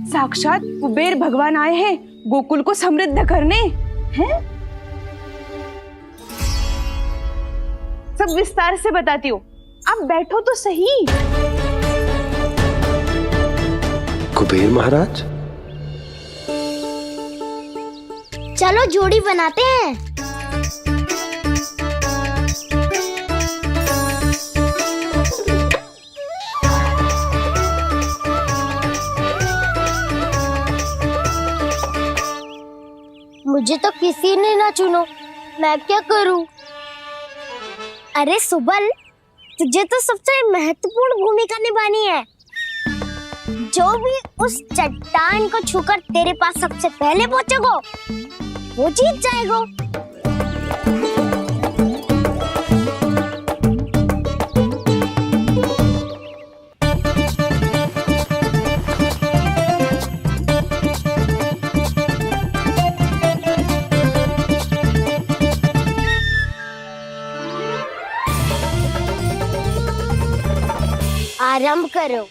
साक्षात कुबेर भगवान आए हैं गोकुल को समृद्ध करने। हैं? सब विस्तार से बताती हूँ, आप बैठो तो सही। कुबेर महाराज, चलो जोड़ी बनाते हैं। मुझे तो किसी ने ना चुनो, मैं क्या करूं? अरे सुबल, तुझे तो सबसे महत्वपूर्ण भूमिका निभानी है। जो भी उस चट्टान को छूकर तेरे पास सबसे पहले पहुंचेगा वो जीत जाएगा। आरंभ करो।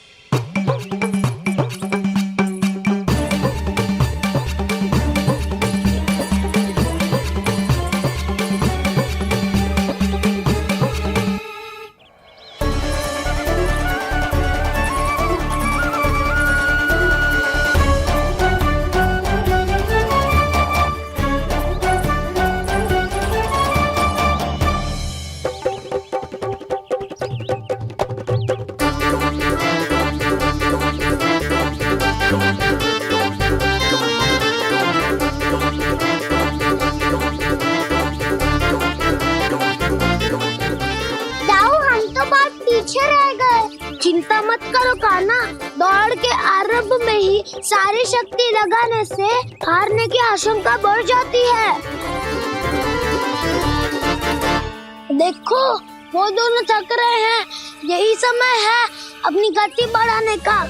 चिंता मत करो कान्हा, दौड़ के आरंभ में ही सारी शक्ति लगाने से हारने की आशंका बढ़ जाती है। देखो वो दोनों थक रहे हैं, यही समय है अपनी गति बढ़ाने का।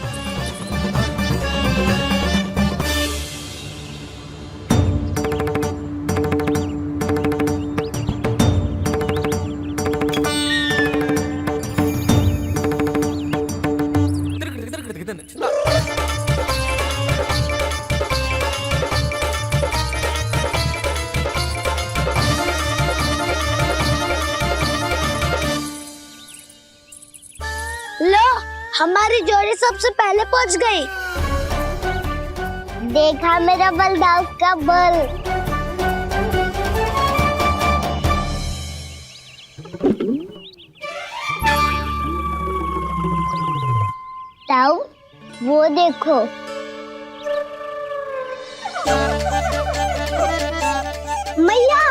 लो, हमारी जोड़ी सबसे पहले पहुंच गई। देखा मेरा बलदाव का बल। ताऊ, वो देखो। मैया,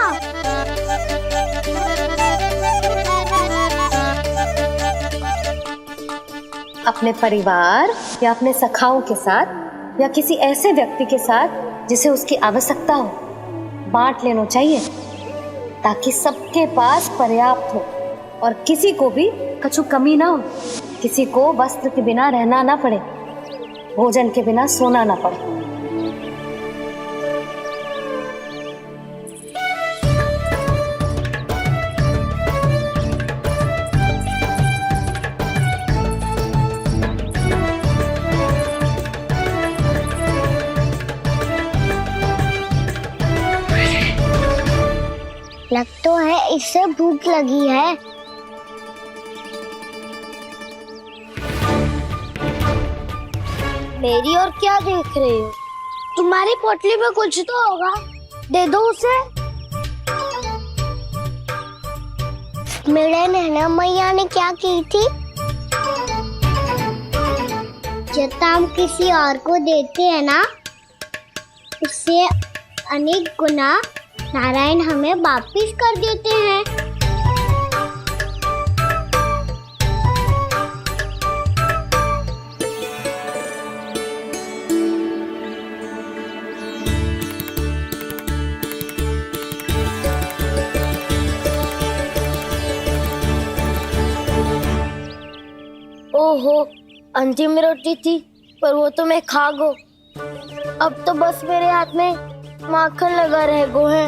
अपने परिवार या अपने सखाओं के साथ या किसी ऐसे व्यक्ति के साथ जिसे उसकी आवश्यकता हो, बांट लेना चाहिए ताकि सबके पास पर्याप्त हो और किसी को भी कछु कमी ना हो। किसी को वस्त्र के बिना रहना ना पड़े, भोजन के बिना सोना ना पड़े। लग तो है इससे भूख लगी है। मेरी और क्या देख रहे हो? तुम्हारी पोटली में कुछ तो होगा, दे दो उसे। मेरे नैना मैया ने क्या की थी? जब हम किसी और को देते हैं ना, उससे अनेक गुना नारायण हमें वापिस कर देते हैं। ओहो, अंतिम रोटी थी पर वो तो मैं खा गो। अब तो बस मेरे हाथ में माखन लगा रह गो है।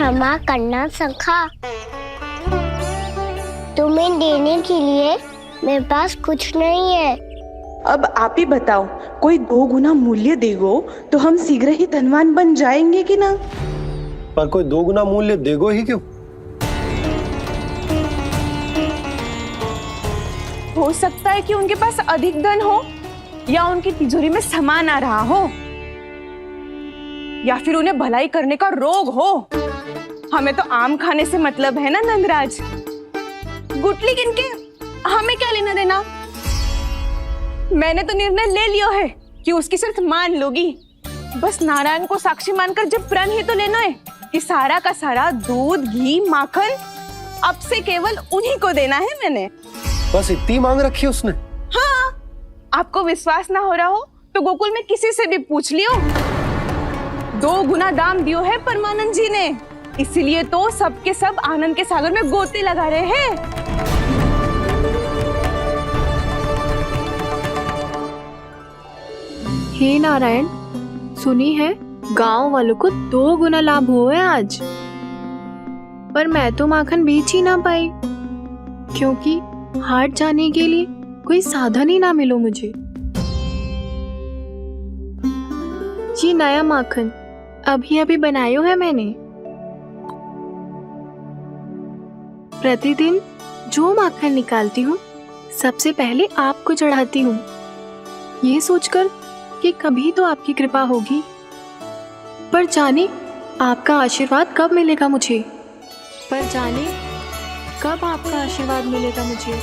क्षमा करना सखा। तुम्हें देने के लिए मेरे पास कुछ नहीं है। अब आप ही बताओ, कोई 2 गुना मूल्य देगो तो हम शीघ्र ही धनवान बन जाएंगे कि ना? पर कोई 2 गुना मूल्य देगो ही क्यों? हो सकता है कि उनके पास अधिक धन हो, या उनकी तिजोरी में सामान आ रहा हो, या फिर उन्हें भलाई करने का रोग हो। हमें तो आम खाने से मतलब है ना नंदराज। गुटली किनके, हमें क्या लेना देना। मैंने तो निर्णय ले लिया है कि उसकी सिर्फ मान लोगी। बस नारायण को साक्षी मानकर जब प्रण ही तो लेना है कि सारा का सारा दूध, घी, माखन अब से केवल उन्हीं को देना है मैंने। बस इतनी मांग रखी है उसने? हाँ, आपको विश्वास ना हो रहा हो तो गोकुल में किसी से भी पूछ लियो। 2 गुना दाम दियो है परमानंद जी ने, इसीलिए तो सबके सब आनंद के सागर में गोते लगा रहे हैं। हे नारायण, सुनी है गांव वालों को 2 गुना लाभ हुआ है आज। पर मैं तो माखन बेच ही ना पाई, क्योंकि हाट जाने के लिए कोई साधन ही ना मिलो मुझे। ये नया माखन अभी अभी बनायो है मैंने। प्रतिदिन जो माखन निकालती हूँ सबसे पहले आपको चढ़ाती हूँ, ये सोचकर कि कभी तो आपकी कृपा होगी। पर जाने आपका आशीर्वाद कब मिलेगा मुझे, पर जाने कब आपका आशीर्वाद मिलेगा मुझे।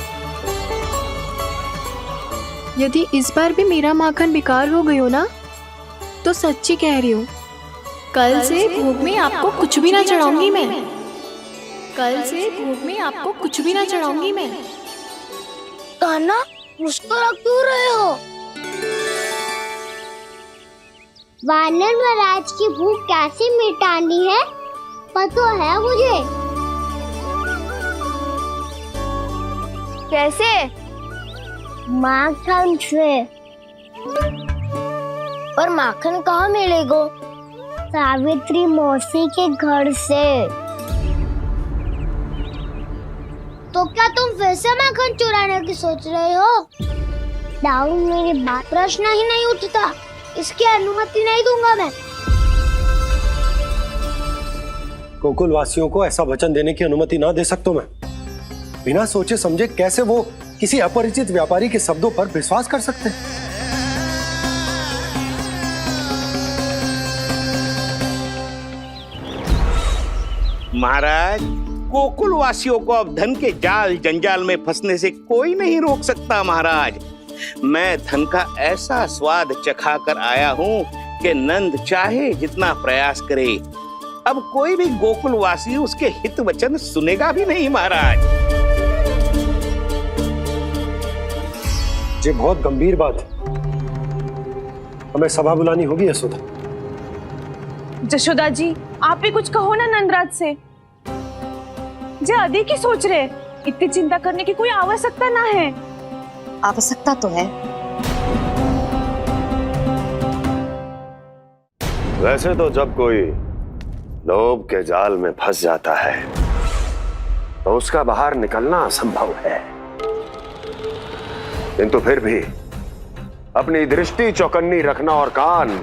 यदि इस बार भी मेरा माखन बेकार हो गयो ना, तो सच्ची कह रही हूँ, कल से भोग में आपको कुछ भी ना चढ़ाऊंगी मैं। कल से भोग में आपको कुछ भी ना चढ़ाऊंगी मैं। कान्हा, मुस्कुरा क्यों रहे हो? वानर महाराज की भूख कैसे मिटानी है पता है मुझे। कैसे? माखन से। और माखन कहाँ मिलेगा? सावित्री मौसी के घर से। तो क्या तुम फिर से माखन चुराने की सोच रहे हो? दाऊ, मेरी बात प्रश्न ही नहीं उठता, इसकी अनुमति नहीं दूंगा मैं। गोकुल वासियों को ऐसा वचन देने की अनुमति ना दे सकता मैं। बिना सोचे समझे कैसे वो किसी अपरिचित व्यापारी के शब्दों पर विश्वास कर सकते हैं? महाराज, गोकुल वासियों को अब धन के जाल जंजाल में फंसने से कोई नहीं रोक सकता। महाराज, मैं धन का ऐसा स्वाद चखा कर आया हूँ कि नंद चाहे जितना प्रयास करे, अब कोई भी गोकुल वासी उसके हित वचन सुनेगा भी नहीं। महाराज, ये बहुत गंभीर बात है, हमें सभा बुलानी होगी यशोदा। जशोदा जी, आप भी कुछ कहो ना नंदराज से। जे अधिक ही सोच रहे, इतनी चिंता करने की कोई आवश्यकता ना है। आवश्यकता तो है। वैसे तो जब कोई लोभ के जाल में फंस जाता है तो उसका बाहर निकलना असंभव है, किंतु फिर भी अपनी दृष्टि चौकन्नी रखना और कान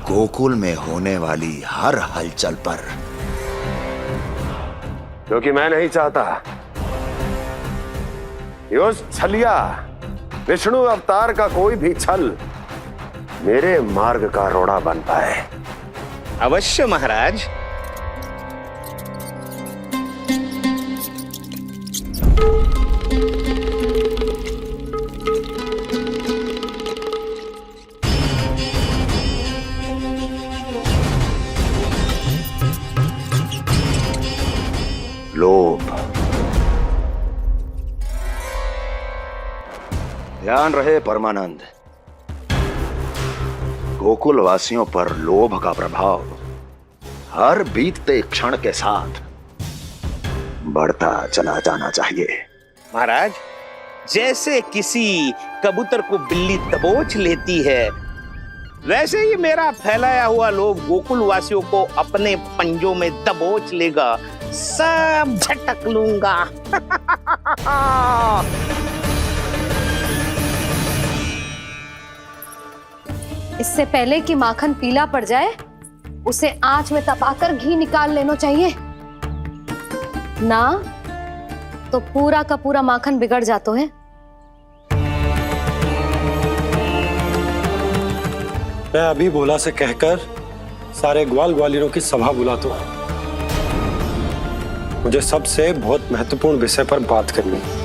गोकुल में होने वाली हर हलचल पर, क्योंकि मैं नहीं चाहता कि उस छलिया विष्णु अवतार का कोई भी छल मेरे मार्ग का रोड़ा बन पाए। अवश्य महाराज। लोभ। ध्यान रहे परमानंद, गोकुल वासियों पर लोभ का प्रभाव हर बीतते क्षण के साथ बढ़ता चला जाना चाहिए। महाराज, जैसे किसी कबूतर को बिल्ली दबोच लेती है, वैसे ही मेरा फैलाया हुआ लोभ गोकुल वासियों को अपने पंजों में दबोच लेगा, सब झटक लूंगा। इससे पहले कि माखन पीला पड़ जाए, उसे आंच में तपाकर घी निकाल लेना चाहिए ना, तो पूरा का पूरा माखन बिगड़ जाता है। मैं अभी भोला से कहकर सारे ग्वाल ग्वालियरों की सभा बुलाता हूं। मुझे सबसे बहुत महत्वपूर्ण विषय पर बात करनी है।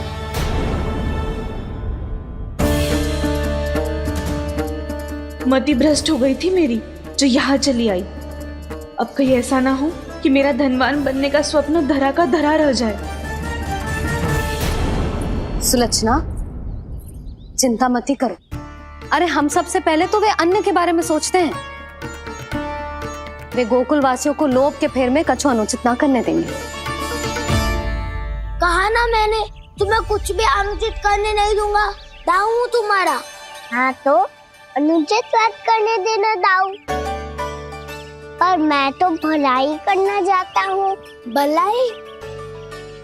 मति भ्रष्ट हो गई थी मेरी, जो यहाँ चली आई। अब कहीं ऐसा ना हो कि मेरा धनवान बनने का स्वप्न धरा का धरा रह जाए। सुलक्षणा, चिंता मत ही करो। अरे हम सबसे पहले तो वे अन्न के बारे में सोचते हैं। वे गोकुल वासियों को लोभ के फेर में कछु अनुचित ना करने देंगे। कहा ना मैंने, तुम्हें कुछ भी अनुचित करने नहीं दूंगा। दाऊ हूँ तुम्हारा। हाँ तो अनुचित बात करने देना दाऊ। पर मैं तो भलाई करना चाहता हूँ। भलाई?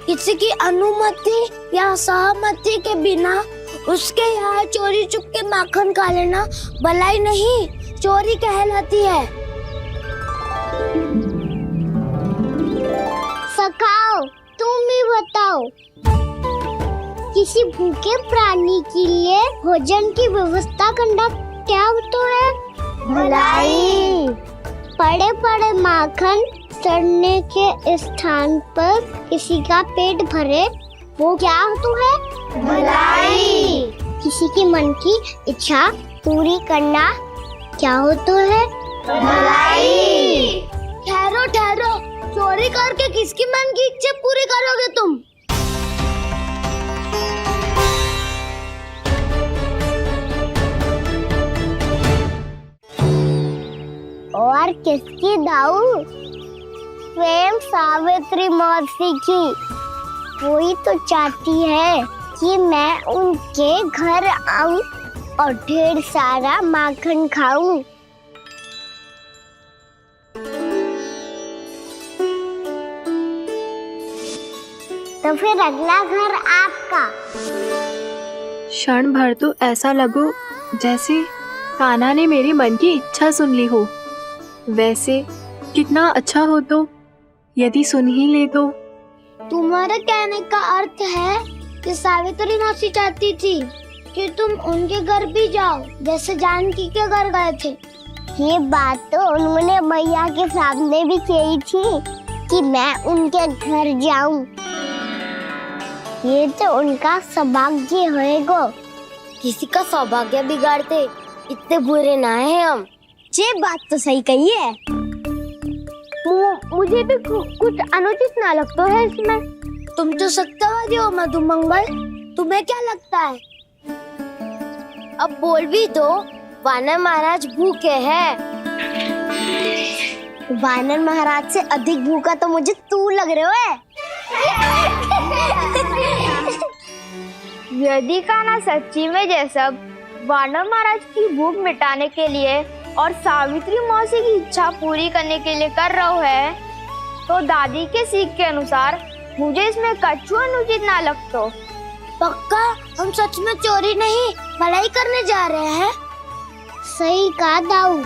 किसी की अनुमति या सहमति के बिना उसके यहाँ चोरी चुप के माखन खा लेना भलाई नहीं, चोरी कहलाती है। सखाओ, तुम ही बताओ, किसी भूखे प्राणी के लिए भोजन की व्यवस्था करना क्या होता है? भलाई। पड़े पड़े माखन सड़ने के स्थान पर किसी का पेट भरे, वो क्या होता है? भलाई। किसी के मन की इच्छा पूरी करना क्या होता है? भलाई। ठहरो ठहरो, चोरी करके किसकी मन की इच्छा पूरी करोगे तुम? और किसकी दाऊ? स्वयं सावित्री मौसी की। वही तो चाहती है कि मैं उनके घर आऊं और ढेर सारा माखन खाऊं। तो फिर अगला घर आपका। क्षण भर तो ऐसा लगो जैसे कान्हा ने मेरे मन की इच्छा सुन ली हो। वैसे कितना अच्छा हो तो यदि सुन ही ले तो। तुम्हारे कहने का अर्थ है कि सावित्री मौसी चाहती थी कि तुम उनके घर भी जाओ, जैसे जानकी के घर गए थे। ये बात तो उन्होंने मैया के सामने भी कही थी कि मैं उनके घर जाऊं। ये तो उनका सौभाग्य होएगा। किसी का सौभाग्य बिगाड़ते इतने बुरे ना है हम। ये बात तो सही कही है। मुझे भी कुछ अनुचित ना लगता है इसमें। तुम तो सत्यवादी हो मधुमंगल, तुम्हें क्या लगता है? अब बोल भी दो, वानर महाराज भूखे हैं। वानर महाराज से अधिक भूखा तो मुझे तू लग रहे हो। यदि कान्हा सच्ची में जैसा वानर महाराज की भूख मिटाने के लिए और सावित्री मौसी की इच्छा पूरी करने के लिए कर रहा है, तो दादी के सीख के अनुसार मुझे इसमें कछु अनुचित ना लगता। पक्का हम सच में चोरी नहीं भलाई करने जा रहे हैं। सही कहा दाऊ।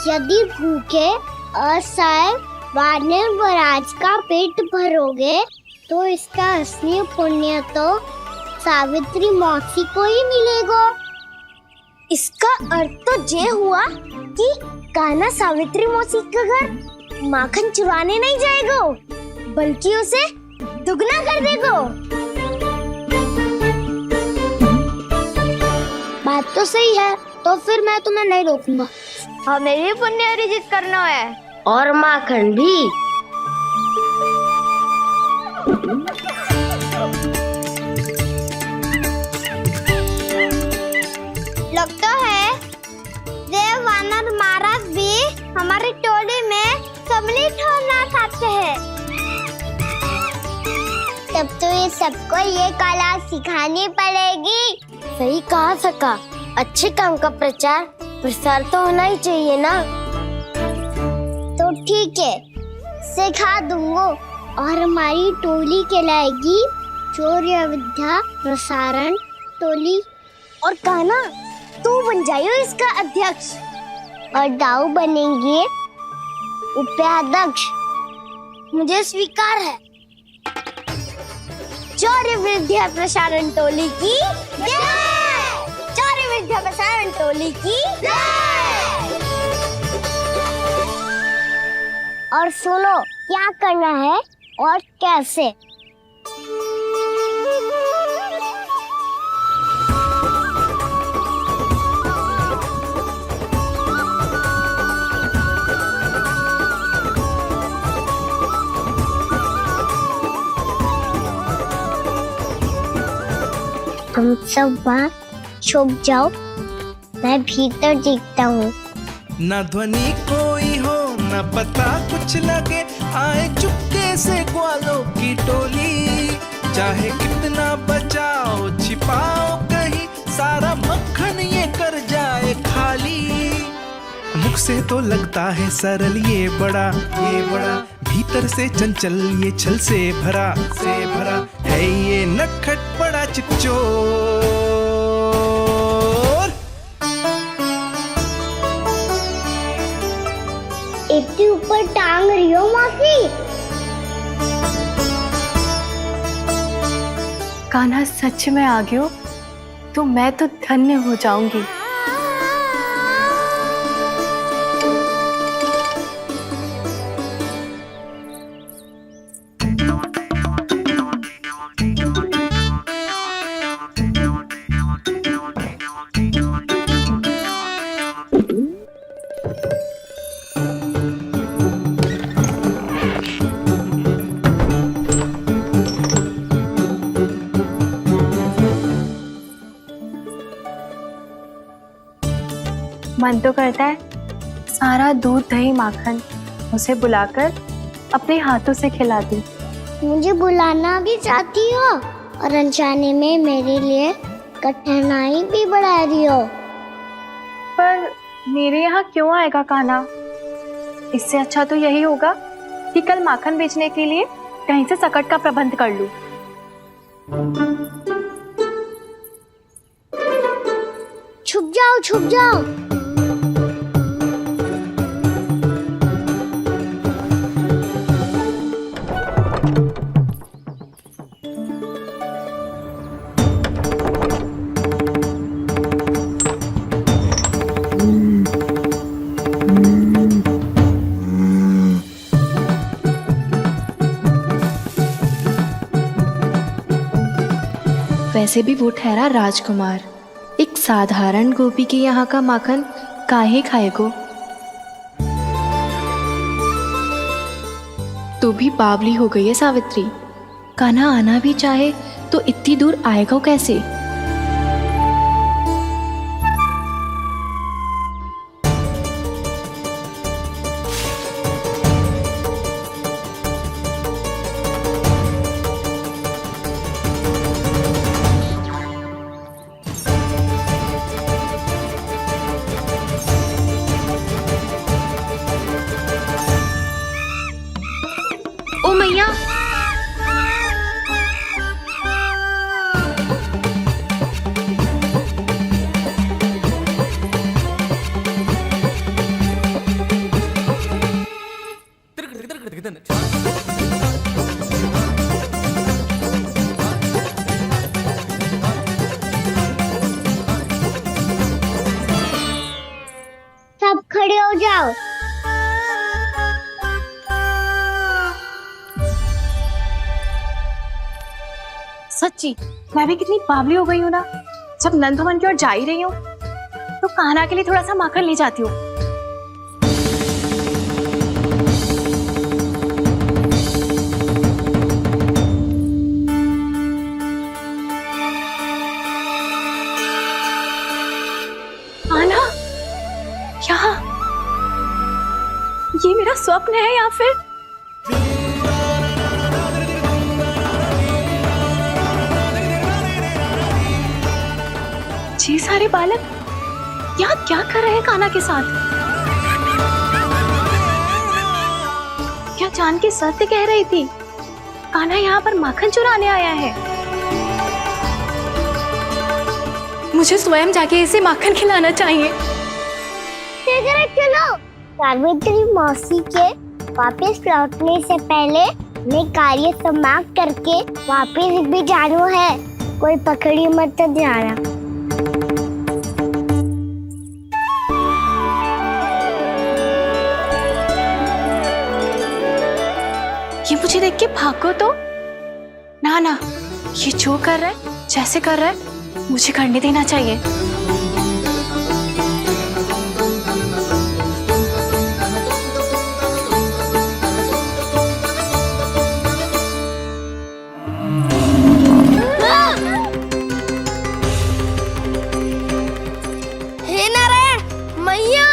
यदि भूखे असहाय वानर महाराज का पेट भरोगे तो इसका असली पुण्य तो सावित्री मौसी को ही मिलेगा। इसका अर्थ तो ये हुआ कि कान्हा सावित्री मौसी का घर माखन चुराने नहीं जाएगा, बल्कि उसे दुगना कर देगा। बात तो सही है, तो फिर मैं तुम्हें नहीं रोकूंगा। हमें भी पुण्य अर्जित करना है और माखन भी। लगता है देव वानर महाराज भी हमारी टोली में सम्मिलित होना चाहते हैं। तब तो ये सबको ये कला सिखानी पड़ेगी। सही कहा सका। अच्छे काम का प्रचार प्रसार तो होना ही चाहिए ना। तो ठीक है, सिखा दूंगा और हमारी टोली कहलाएगी शौर्य विद्या प्रसारण टोली। और कान्हा तू बन जाइयो इसका अध्यक्ष और दाऊ बनेंगे उपाध्यक्ष। मुझे स्वीकार है। शौर्य विद्या प्रसारण टोली की जय! शौर्य विद्या प्रसारण टोली की जय! और सुनो क्या करना है और कैसे। तुम सब वहाँ छुप जाओ, मैं भीतर देखता हूँ। न ध्वनि कोई हो न पता कुछ लगे, आए चुपके से ग्वालों की टोली। चाहे कितना बचाओ छिपाओ कहीं, सारा मक्खन ये कर जाए खाली। मुख से तो लगता है सरल ये बड़ा भीतर से चंचल ये छल से भरा है ये नटखट बड़ा चिकचोर। इतनी ऊपर टांग रही हो मासी। कान्हा सच में आ गयो तो मैं तो धन्य हो जाऊंगी। मन तो करता है सारा दूध दही माखन उसे बुलाकर अपने हाथों से खिला दूं। मुझे बुलाना भी चाहती हो और अनजाने में मेरे लिए कठिनाई भी बढ़ा रही हो। पर मेरे यहाँ क्यों आएगा कान्हा? इससे अच्छा तो यही होगा कि कल माखन बेचने के लिए कहीं से सकट का प्रबंध कर लूं। छुप जाओ छुप जाओ। वैसे भी वो ठहरा राजकुमार, एक साधारण गोपी के यहाँ का माखन काहे खाएगो। तू भी बावली हो गई है सावित्री। कान्हा आना भी चाहे तो इतनी दूर आएगा कैसे? ओ मैया, सब खड़े हो जाओ। सच्ची मैं भी कितनी बावली हो गई हूँ ना। जब नंदवन की ओर जा ही रही हूँ तो कान्हा के लिए थोड़ा सा माखन ले जाती हूँ। कान्हा, यहाँ ये मेरा स्वप्न है या फिर ये सारे बालक यहाँ क्या कर रहे हैं कान्हा के साथ? क्या जानकी सत्य कह रही थी? कान्हा यहाँ पर माखन चुराने आया है। मुझे स्वयं जाके इसे माखन खिलाना चाहिए। चलो सावित्री मौसी के वापस लौटने से पहले मैं कार्य समाप्त करके वापस भी जानो है। कोई पकड़ी मत जाना। ये मुझे देख के भागो तो ना ना, ये जो कर रहा है, जैसे कर रहा है, मुझे करने देना चाहिए। हे नारायण मैया,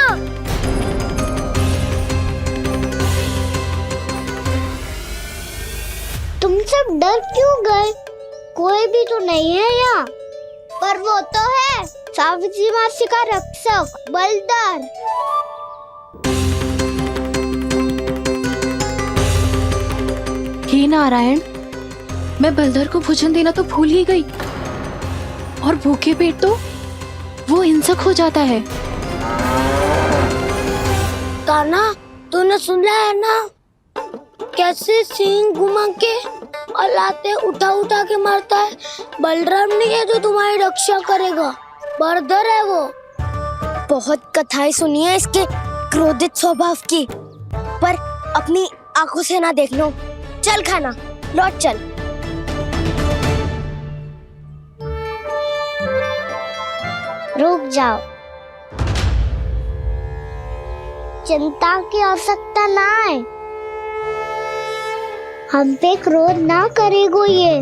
तुम सब डर क्यों गए? कोई भी तो नहीं है यहाँ। पर वो तो है, सावित्री मासी का रक्षक बलदार। हे नारायण, मैं बलदर को भोजन देना तो भूल ही गई, और भूखे पेट तो वो हिंसक हो जाता है। कान्हा, तूने सुना है ना कैसे सींग घुमा के और लाते उठा उठा के मारता है? बलराम नहीं है जो तुम्हारी रक्षा करेगा, बलदर है वो। बहुत कथाएं सुनी है इसके क्रोधित स्वभाव की, पर अपनी आंखों से ना देख लो। चल खाना, लौट चल। रुक जाओ, चिंता की आवश्यकता ना है। हम पे क्रोध ना करेगो ये।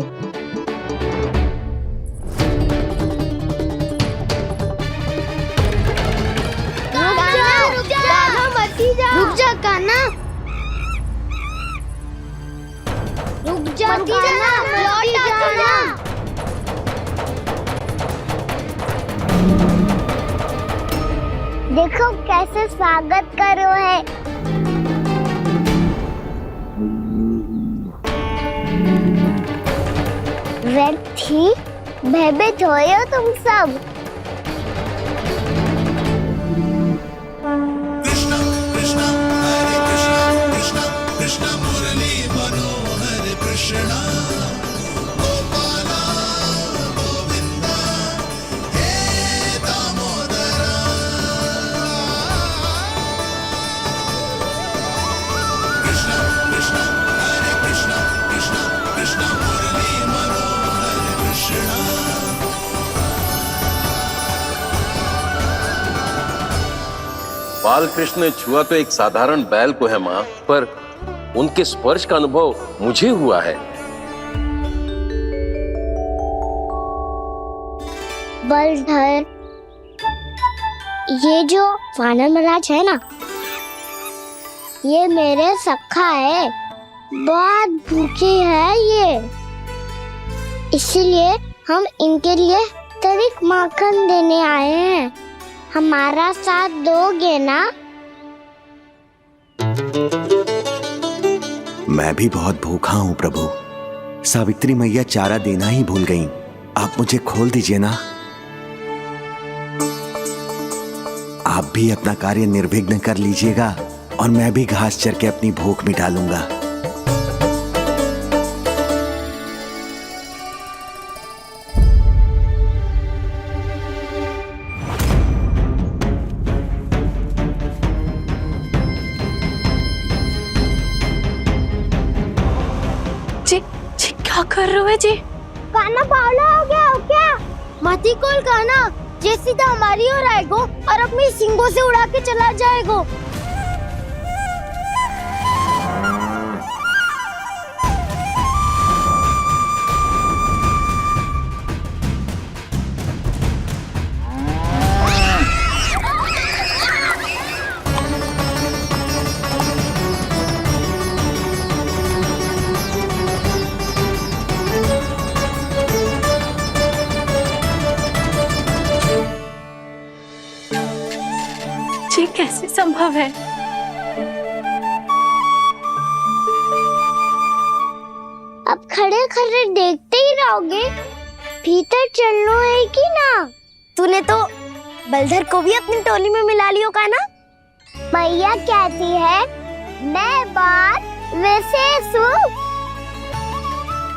रुक जा कान्हा, रुक जा कान्हा, लौट जाना। देखो कैसे स्वागत करो है। व्यर्थी भयभीत हो तुम सब। बाल कृष्ण ने छुआ तो एक साधारण बैल को है माँ, पर उनके स्पर्श का अनुभव मुझे हुआ है। बलधर, ये जो वानर महाराज है ना, ये मेरे सखा है, बहुत भूखे है ये, इसलिए हम इनके लिए तनिक माखन देने आए हैं। हमारा साथ दोगे ना? मैं भी बहुत भूखा हूँ प्रभु। सावित्री मैया चारा देना ही भूल गईं। आप मुझे खोल दीजिए ना। आप भी अपना कार्य निर्विघ्न कर लीजिएगा और मैं भी घास चर के अपनी भूख मिटा लूंगा। क्या कर रहे हो जी? कान्हा पावला हो गया हो क्या? मती कोल कान्हा, जे सीधा हमारी ओर आएगो और अपनी सींगों से उड़ा के चला जाएगो। ये कैसे संभव है? अब खड़े खड़े देखते ही रहोगे? भीतर चलना है कि ना? तूने तो बलधर को भी अपनी टोली में मिला लियो का ना? भैया कहती है मैं बात विशेष हूँ,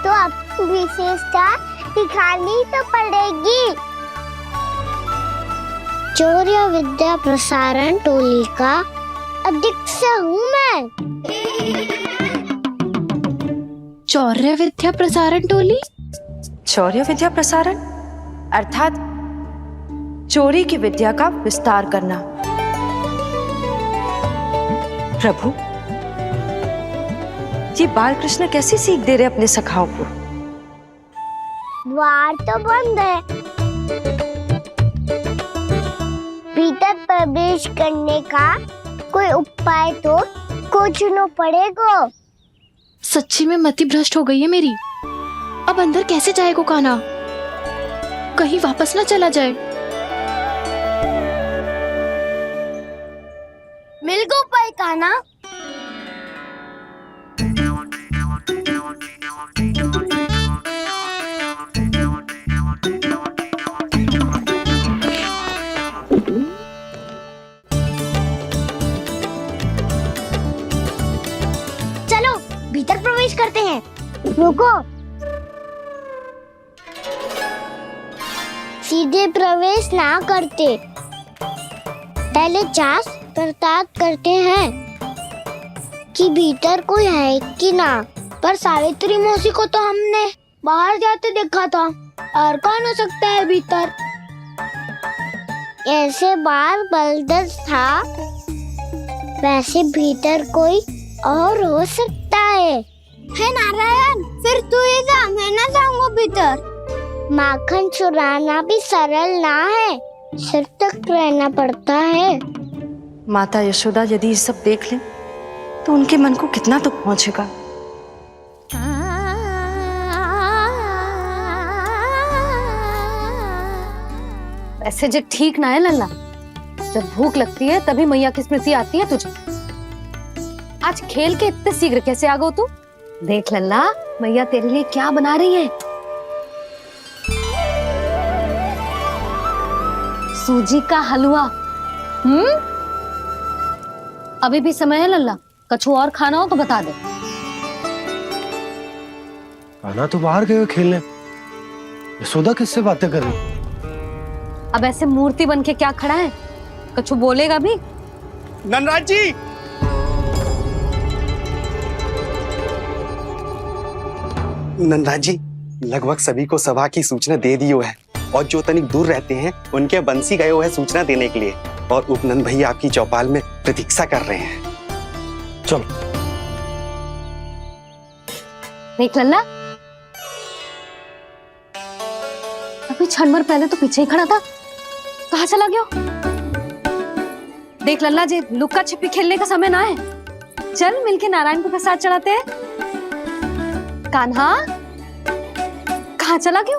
तो अपनी विशेषता दिखानी तो पड़ेगी। चौर्य विद्या प्रसारण टोली का अध्यक्ष हूँ मैं। चौर्य विद्या प्रसारण टोली? चौर्य विद्या प्रसारण अर्थात चोरी की विद्या का विस्तार करना। प्रभु, ये बालकृष्ण कैसी सीख दे रहे अपने सखाओं को? द्वार तो बंद है, भीतर प्रवेश करने का कोई उपाय तो खोजना पड़ेगा। सच्ची में मति भ्रष्ट हो गई है मेरी। अब अंदर कैसे जाएगा कान्हा? कहीं वापस ना चला जाए। मिल गो पाए कान्हा। चलो भीतर प्रवेश करते हैं। रुको, सीधे प्रवेश ना करते, पहले जांच पड़ताल करते हैं कि भीतर कोई है कि ना। पर सावित्री मौसी को तो हमने बाहर जाते देखा था, और कौन हो सकता है भीतर? ऐसे बार बलदर था, वैसे भीतर कोई और हो सकता है नारायण, फिर तू ही जा, मैं ना जाऊंगा भीतर। माखन चुराना भी सरल ना है, सिर तक रहना पड़ता है। माता यशोदा यदि ये सब देख लें तो उनके मन को कितना दुख पहुंचेगा। ऐसे जो ठीक ना है लल्ला, जब भूख लगती है तभी मैया की स्मृति आती है तुझे। आज खेल के इतने शीघ्र कैसे आ गो तू? देख लल्ला, मैया तेरे लिए क्या बना रही है। सूजी का हलवा। अभी भी समय है लल्ला, कछु और खाना हो तो बता दे। कान्हा तो बाहर गए खेलने, यशोदा किससे बातें कर रही? अब ऐसे मूर्ति बन के क्या खड़ा है? कछु बोलेगा भी? नंदराज जी, नंदराज जी, लगभग सभी को सभा की सूचना दे दी है, और जो तनिक दूर रहते हैं उनके बंसी गए हुए हैं सूचना देने के लिए, और उपनंद भैया आपकी चौपाल में प्रतीक्षा कर रहे हैं। चलो। देख लल्ला, अभी क्षण भर पहले तो पीछे ही खड़ा था, कहाँ चला गया? देख लल्ला जी, लुक्का छिपी खेलने का समय ना है। चल मिलके नारायण को प्रसाद चढ़ाते हैं। कान्हा, कहाँ चला गया?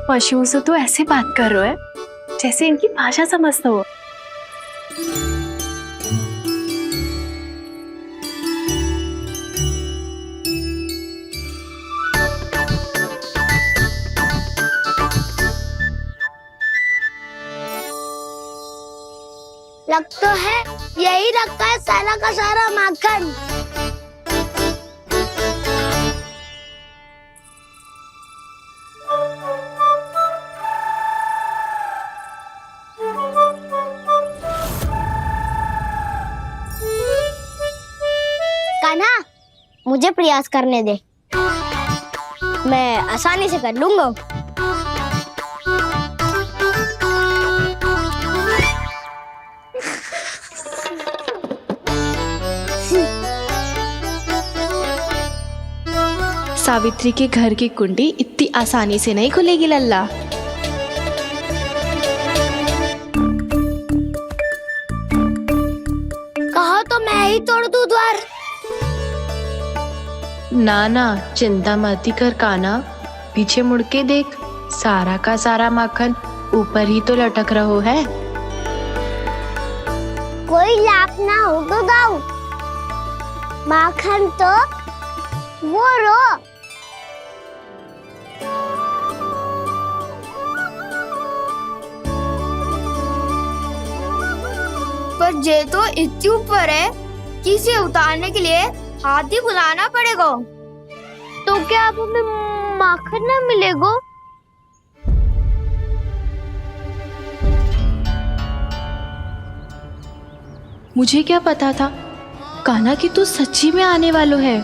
पशुओं से तो ऐसे बात कर रहे हो जैसे इनकी भाषा समझते हो। लग तो है यही रखा है सारा का सारा माखन। कान्हा, मुझे प्रयास करने दे, मैं आसानी से कर लूंगा। सावित्री के घर की कुंडी इतनी आसानी से नहीं खुलेगी लल्ला। कहा तो मैं ही तोड़ दूं द्वार। ना ना, चिंता मत कर काना, पीछे मुड़ के देख, सारा का सारा माखन ऊपर ही तो लटक रहो है। कोई लाभ ना हो तो दाऊ, माखन तो वो रो। पर जे तो इतनी ऊपर है कि इसे उतारने के लिए हाथी बुलाना पड़ेगा। तो क्या अब हमें माखन ना मिलेगा? मुझे क्या पता था कान्हा कि तू सच्ची में आने वालो है।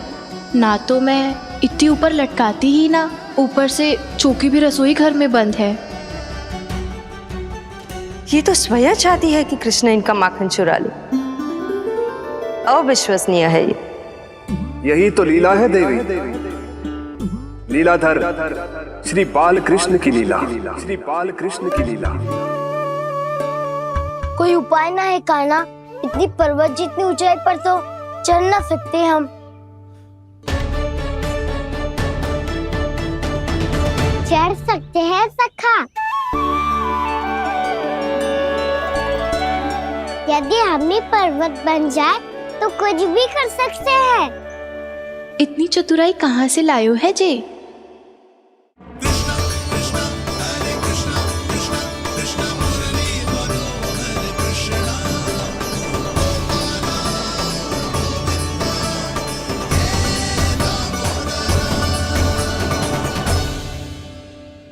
ना तो मैं इतनी ऊपर लटकाती ही ना, ऊपर से चौकी भी रसोई घर में बंद है। ये तो स्वयं चाहती है कि कृष्ण इनका माखन चुरा ले। अविश्वसनीय है ये। यही तो लीला है देवी, लीलाधर श्री बाल कृष्ण की लीला, श्री बाल कृष्ण की लीला। कोई उपाय ना है कान्हा? इतनी पर्वत जितनी ऊंचाई पर तो चढ़ ना सकते हम। चढ़ सकते हैं सखा, यदि हम ही पर्वत बन जाए तो कुछ भी कर सकते हैं। इतनी चतुराई कहाँ से लायो है जे?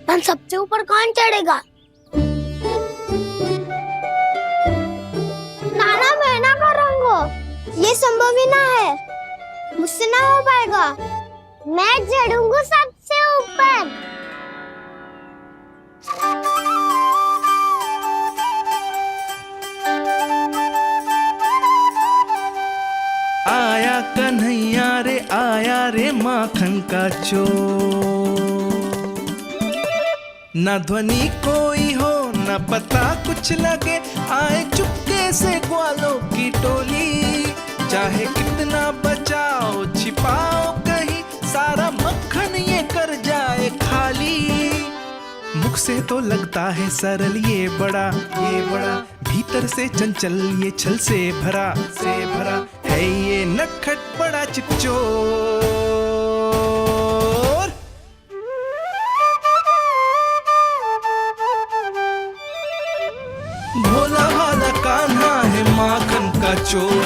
हम सबसे ऊपर कौन चढ़ेगा? नाना मैं ना करूँगा, ये संभव ही ना है, मुझसे ना हो पाएगा। मैं चढ़ूंगा सबसे ऊपर। आया कन्हैया रे आया रे माखन का चोर, न ध्वनि कोई हो न पता कुछ लगे, आए चुपके से ग्वालों की टोली। चाहे कितना बचाओ छिपाओ कहीं, सारा मक्खन ये कर जाए खाली। मुख से तो लगता है सरल ये बड़ा भीतर से चंचल ये छल से भरा है ये नटखट बड़ा चिकचोर। भोला भाला कान्हा है माखन का चोर,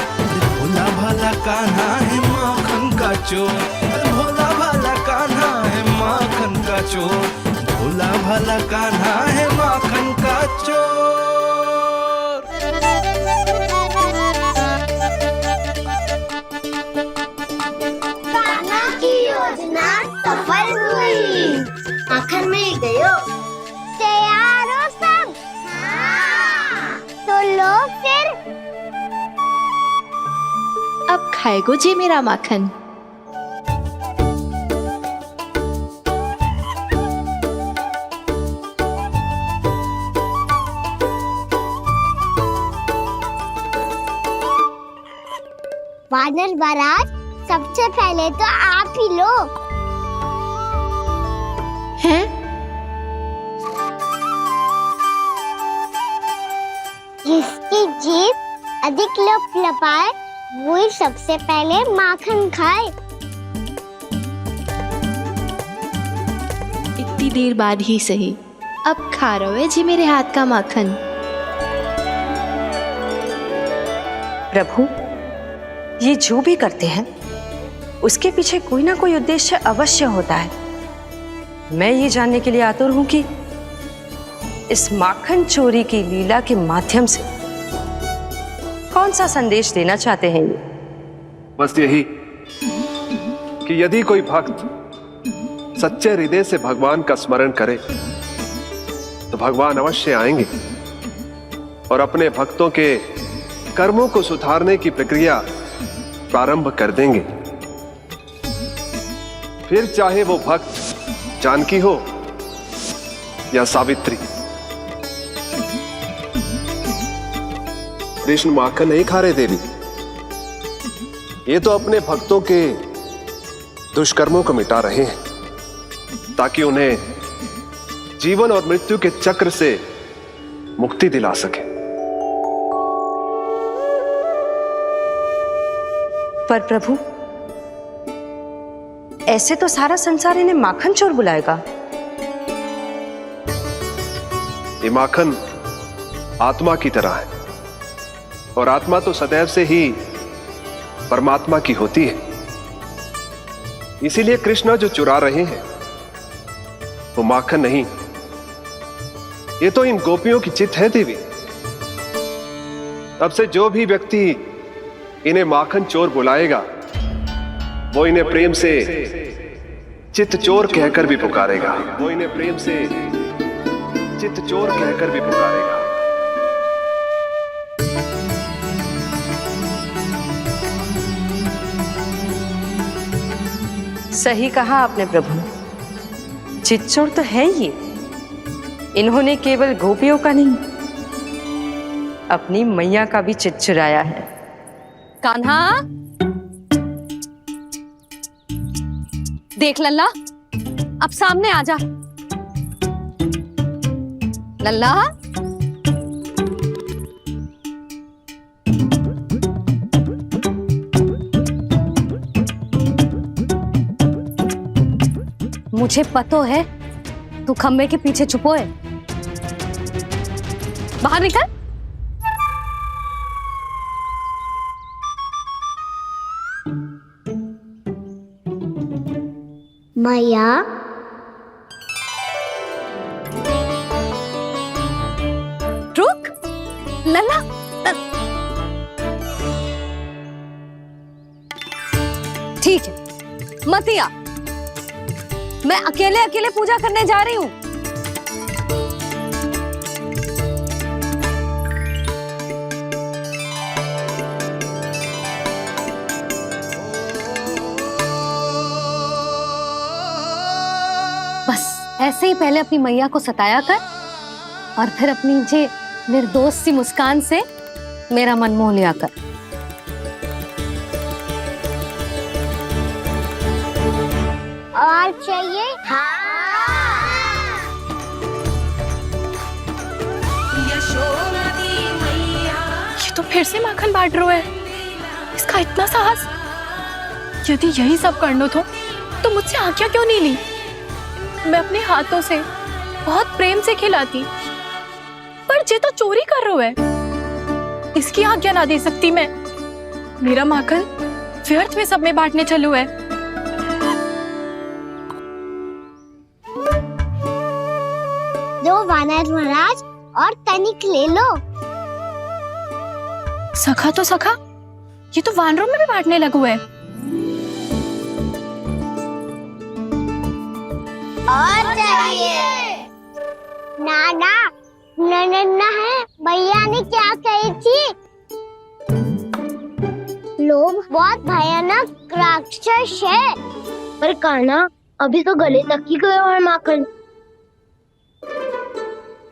भोला भाला कान्हा है माखन का चोर, भोला भाला कान्हा है माखन का चोर, भोला भाला कान्हा है माखन का चोर। कान्हा की योजना सफल हुई, माखन मिल गयो। तैयार हो सब? तो लो फिर। अब खाएगो जे मेरा माखन। वानर महाराज, सबसे पहले तो आप ही लो। हैं? जिसकी जीभ अधिक लपलपाए वही सबसे पहले माखन खाए। इतनी देर बाद ही सही, अब खा रहे हो जी मेरे हाथ का माखन। प्रभु, ये जो भी करते हैं उसके पीछे कोई ना कोई उद्देश्य अवश्य होता है। मैं ये जानने के लिए आतुर हूं कि इस माखन चोरी की लीला के माध्यम से कौन सा संदेश देना चाहते हैं ये? बस यही कि यदि कोई भक्त सच्चे हृदय से भगवान का स्मरण करे तो भगवान अवश्य आएंगे और अपने भक्तों के कर्मों को सुधारने की प्रक्रिया प्रारंभ कर देंगे। फिर चाहे वो भक्त जानकी हो या सावित्री। कृष्ण माखन नहीं खा रहे देवी, ये तो अपने भक्तों के दुष्कर्मों को मिटा रहे हैं ताकि उन्हें जीवन और मृत्यु के चक्र से मुक्ति दिला सके। पर प्रभु, ऐसे तो सारा संसार इन्हें माखन चोर बुलाएगा। ये माखन आत्मा की तरह है और आत्मा तो सदैव से ही परमात्मा की होती है। इसीलिए कृष्ण जो चुरा रहे हैं वो माखन नहीं, ये तो इन गोपियों की चित्त है देवी। तब से जो भी व्यक्ति इन्हें माखन चोर बुलाएगा वो इन्हें प्रेम से चित्त चोर कहकर भी पुकारेगा। वो इन्हें प्रेम से चित्त चोर कहकर भी पुकारेगा। सही कहा आपने प्रभु, चित्त चोर तो है ये। इन्होंने केवल गोपियों का नहीं, अपनी मैया का भी चित्त चुराया है। कान्हा, देख लल्ला, अब सामने आ जा। लल्ला, मुझे पतो है तू खम्बे के पीछे छुपो है। बाहर निकल। मैया, रुक लल्ला, ठीक है मत आ, मैं अकेले अकेले पूजा करने जा रही हूँ। बस ऐसे ही पहले अपनी मैया को सताया कर और फिर अपनी जे निर्दोष सी मुस्कान से मेरा मन मोह लिया कर। और चाहिए? ये तो फिर से माखन बांट रहा है। इसका इतना साहस! यदि यही सब करना तो मुझसे आज्ञा क्यों नहीं ली? मैं अपने हाथों से बहुत प्रेम से खिलाती, पर ये तो चोरी कर रहा है। इसकी आज्ञा ना दे सकती मैं। मेरा माखन व्यर्थ में सब में बांटने चलू है। दो वानर महाराज और तनिक ले लो। सखा तो सखा, ये तो वानरों में भी बांटने लगू है। और चाहिए? ना ना, नन्ना है। भैया ने क्या कही थी? लोभ बहुत भयानक राक्षस है। पर कान्हा, अभी तो गले तक ही गया है माखन।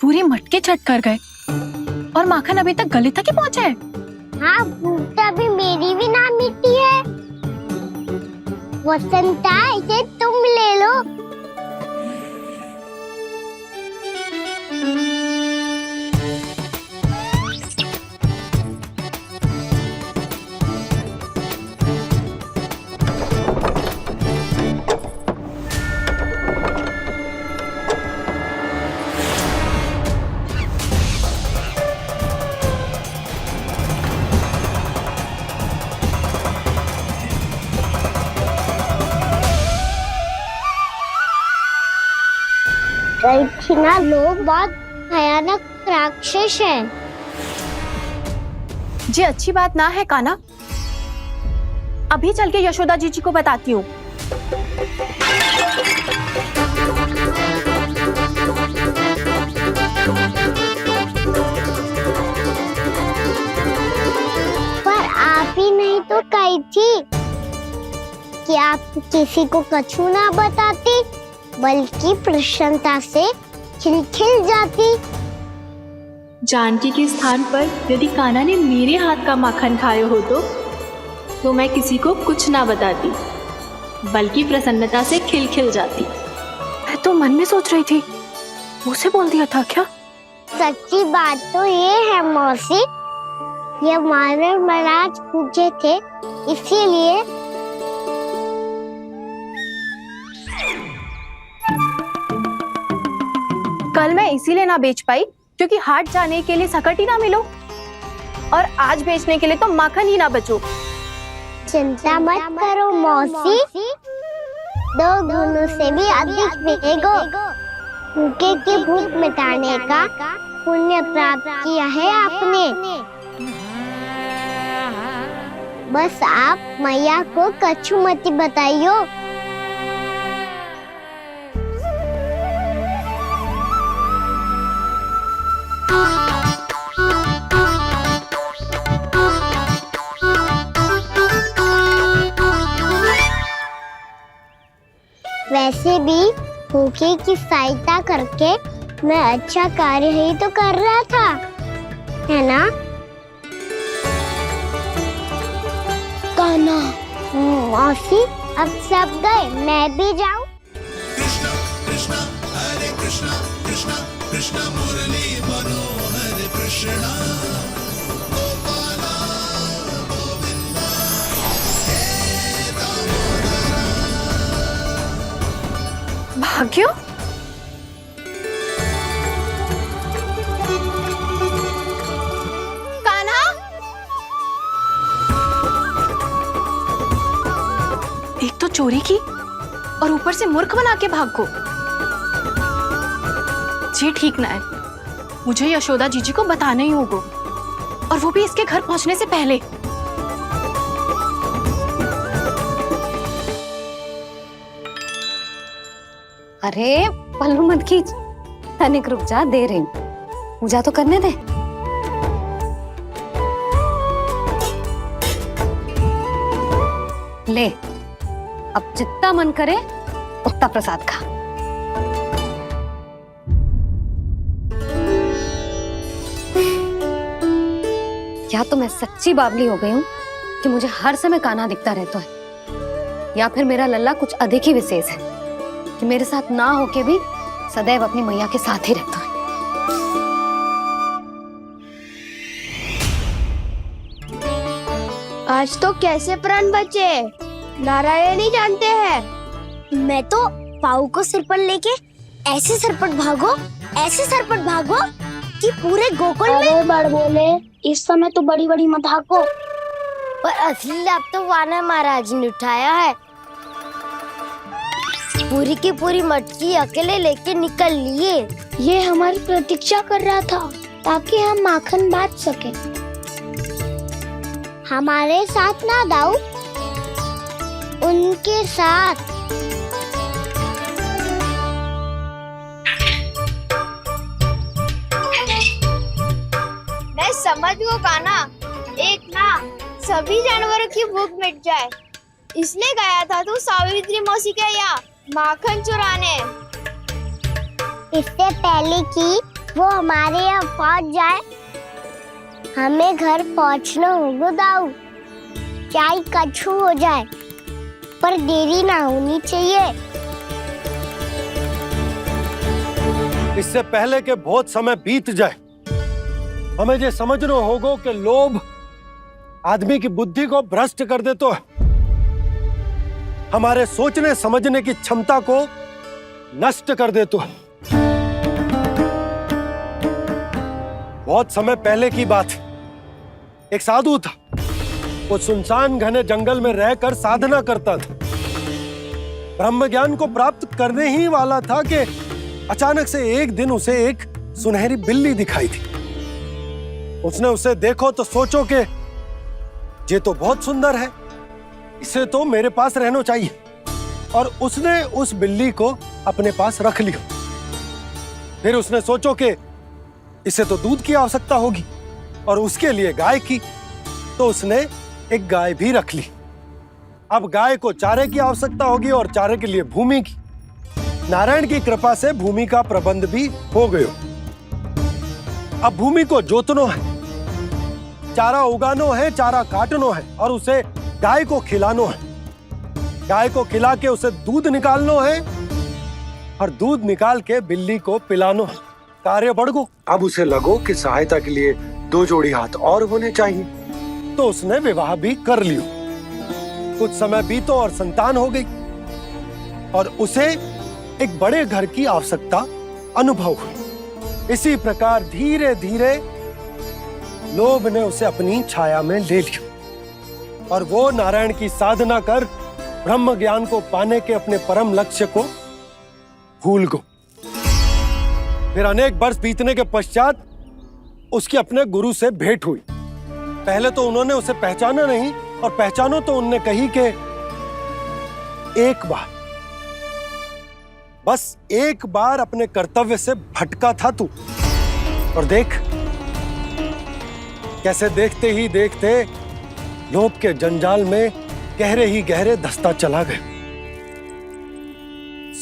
पूरी मटके चट कर गए और माखन अभी तक गले तक ही पहुंचा है। हाँ, भूख तो अभी मेरी भी ना मिटी है। वसंता, इसे तुम ले लो। ना, लोग बहुत भयानक राक्षस हैं। जी अच्छी बात ना है कान्हा, अभी चल के यशोदा जी को बताती हूँ। पर आप ही नहीं तो कही थी। कि आप किसी को कछु ना बताती, बल्कि प्रसन्नता से खिलखिल जाती। जानकी के स्थान पर यदि कान्हा ने मेरे हाथ का माखन खाया हो तो मैं किसी को कुछ ना बताती, बल्कि प्रसन्नता से खिलखिल जाती। मैं तो मन में सोच रही थी, मुझसे बोल दिया था क्या? सच्ची बात तो ये है मौसी, ये मानव महाराज पूछे थे, इसीलिए। कल मैं इसीलिए ना बेच पाई क्योंकि हाट जाने के लिए सकट ही ना मिलो, और आज बेचने के लिए तो माखन ही ना बचो। चिंता मत करो मौसी, 2 गुणों से भी अधिक मिलेगा। भूखे के भूख मिटाने का पुण्य प्राप्त किया है आपने। बस आप मैया को कछु मत बताइयो। वैसे भी भूखे की सहायता करके मैं अच्छा कार्य ही तो कर रहा था, है ना? कान्हा, मौसी अब सब गए, मैं भी जाऊं? कृष्णा कृष्णा हरे कृष्णा कृष्णा कृष्णा मुरली मनोहर कृष्णा गोपाला गोविंदा हे दामोदरा। भाग्यो, कान्हा, एक तो चोरी की और ऊपर से मूर्ख बना के भाग को। ये ठीक ना है, मुझे यशोदा जीजी को बताना ही होगा, और वो भी इसके घर पहुंचने से पहले। अरे पल्लू मत खींच, तनिक रुक जा, दे रही हूँ, पूजा तो करने दे। ले, अब जितना मन करे उतना प्रसाद खा। या तो मैं सच्ची बावली हो गई हूँ कि मुझे हर समय कान्हा दिखता रहता है, या फिर मेरा लल्ला कुछ अधिक ही विशेष है कि मेरे साथ ना होके भी सदैव अपनी मैया के साथ ही रहता है। आज तो कैसे प्राण बचे, नारायण ही जानते हैं। मैं तो पाऊ को सिर पर लेके ऐसे सरपट भागो कि पूरे गोकुल में बड़ बोले, इस समय तो बड़ी बड़ी मत हाको। पर असली लाभ तो वानर महाराज ने उठाया है। पूरी की पूरी मटकी अकेले लेके निकल लिए। ये हमारी प्रतीक्षा कर रहा था ताकि हम माखन बांट सके। हमारे साथ ना दाऊ, उनके साथ। मैं समझ गो कान्हा, एक ना सभी जानवरों की भूख मिट जाए, इसलिए गया था तू सावित्री मौसी के यहाँ माखन चुराने। इससे पहले कि वो हमारे यहाँ पहुँच जाए, हमें घर पहुँचना होगा दाऊ। चाहे कछु हो जाए, पर देरी ना होनी चाहिए। इससे पहले के बहुत समय बीत जाए, हमें ये समझना होगा कि लोभ आदमी की बुद्धि को भ्रष्ट कर देता है, हमारे सोचने समझने की क्षमता को नष्ट कर देता है। बहुत समय पहले की बात, एक साधु था, वो सुनसान घने जंगल में रहकर साधना करता था। ब्रह्म ज्ञान को प्राप्त करने ही वाला था कि अचानक से एक दिन उसे एक सुनहरी बिल्ली दिखाई थी। उसने उसे देखो तो सोचो कि ये तो बहुत सुंदर है, इसे तो मेरे पास रहना चाहिए, और उसने उस बिल्ली को अपने पास रख लिया। फिर उसने सोचो कि इसे तो दूध की आवश्यकता होगी और उसके लिए गाय की, तो उसने एक गाय भी रख ली। अब गाय को चारे की आवश्यकता होगी और चारे के लिए भूमि की। नारायण की कृपा से भूमि का प्रबंध भी हो गयो। अब भूमि को जोतनो है, चारा उगानो है, चारा काटनो है और उसे गाय को खिलानो है। गाय को खिला के उसे दूध निकालनो है और दूध निकाल के बिल्ली को पिलानो है। कार्य बढ़ गो। अब उसे लगो कि सहायता के लिए 2 जोड़ी हाथ और होने चाहिए, तो उसने विवाह भी कर लियो। कुछ समय बीतो और संतान हो गई और उसे एक बड़े घर की आवश्यकता अनुभव हुई। इसी प्रकार धीरे धीरे लोभ ने उसे अपनी छाया में ले लिया और वो नारायण की साधना कर ब्रह्म ज्ञान को पाने के अपने परम लक्ष्य को भूल गो। फिर अनेक वर्ष बीतने के पश्चात उसकी अपने गुरु से भेंट हुई। पहले तो उन्होंने उसे पहचाना नहीं और पहचानो तो उनने कही कि एक बार, बस एक बार अपने कर्तव्य से भटका था तू, और देख कैसे देखते ही देखते लोभ के जंजाल में गहरे ही गहरे धंसता चला गया।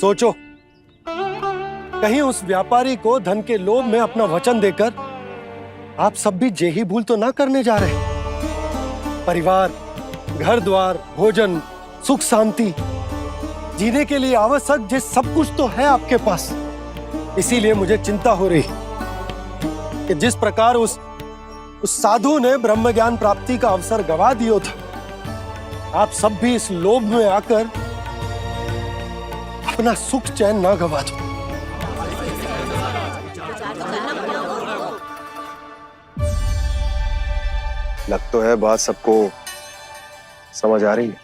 सोचो, कहीं उस व्यापारी को धन के लोभ में अपना वचन देकर आप सब भी जेही भूल तो ना करने जा रहे। परिवार, घर द्वार, भोजन, सुख शांति, जीने के लिए आवश्यक जिस सब कुछ तो है आपके पास। इसीलिए मुझे चिंता हो रही कि जिस प्रकार उस साधु ने ब्रह्म ज्ञान प्राप्ति का अवसर गवा दिया था, आप सब भी इस लोभ में आकर अपना सुख चैन ना गवा दो। लग तो है बात सबको समझ आ रही है।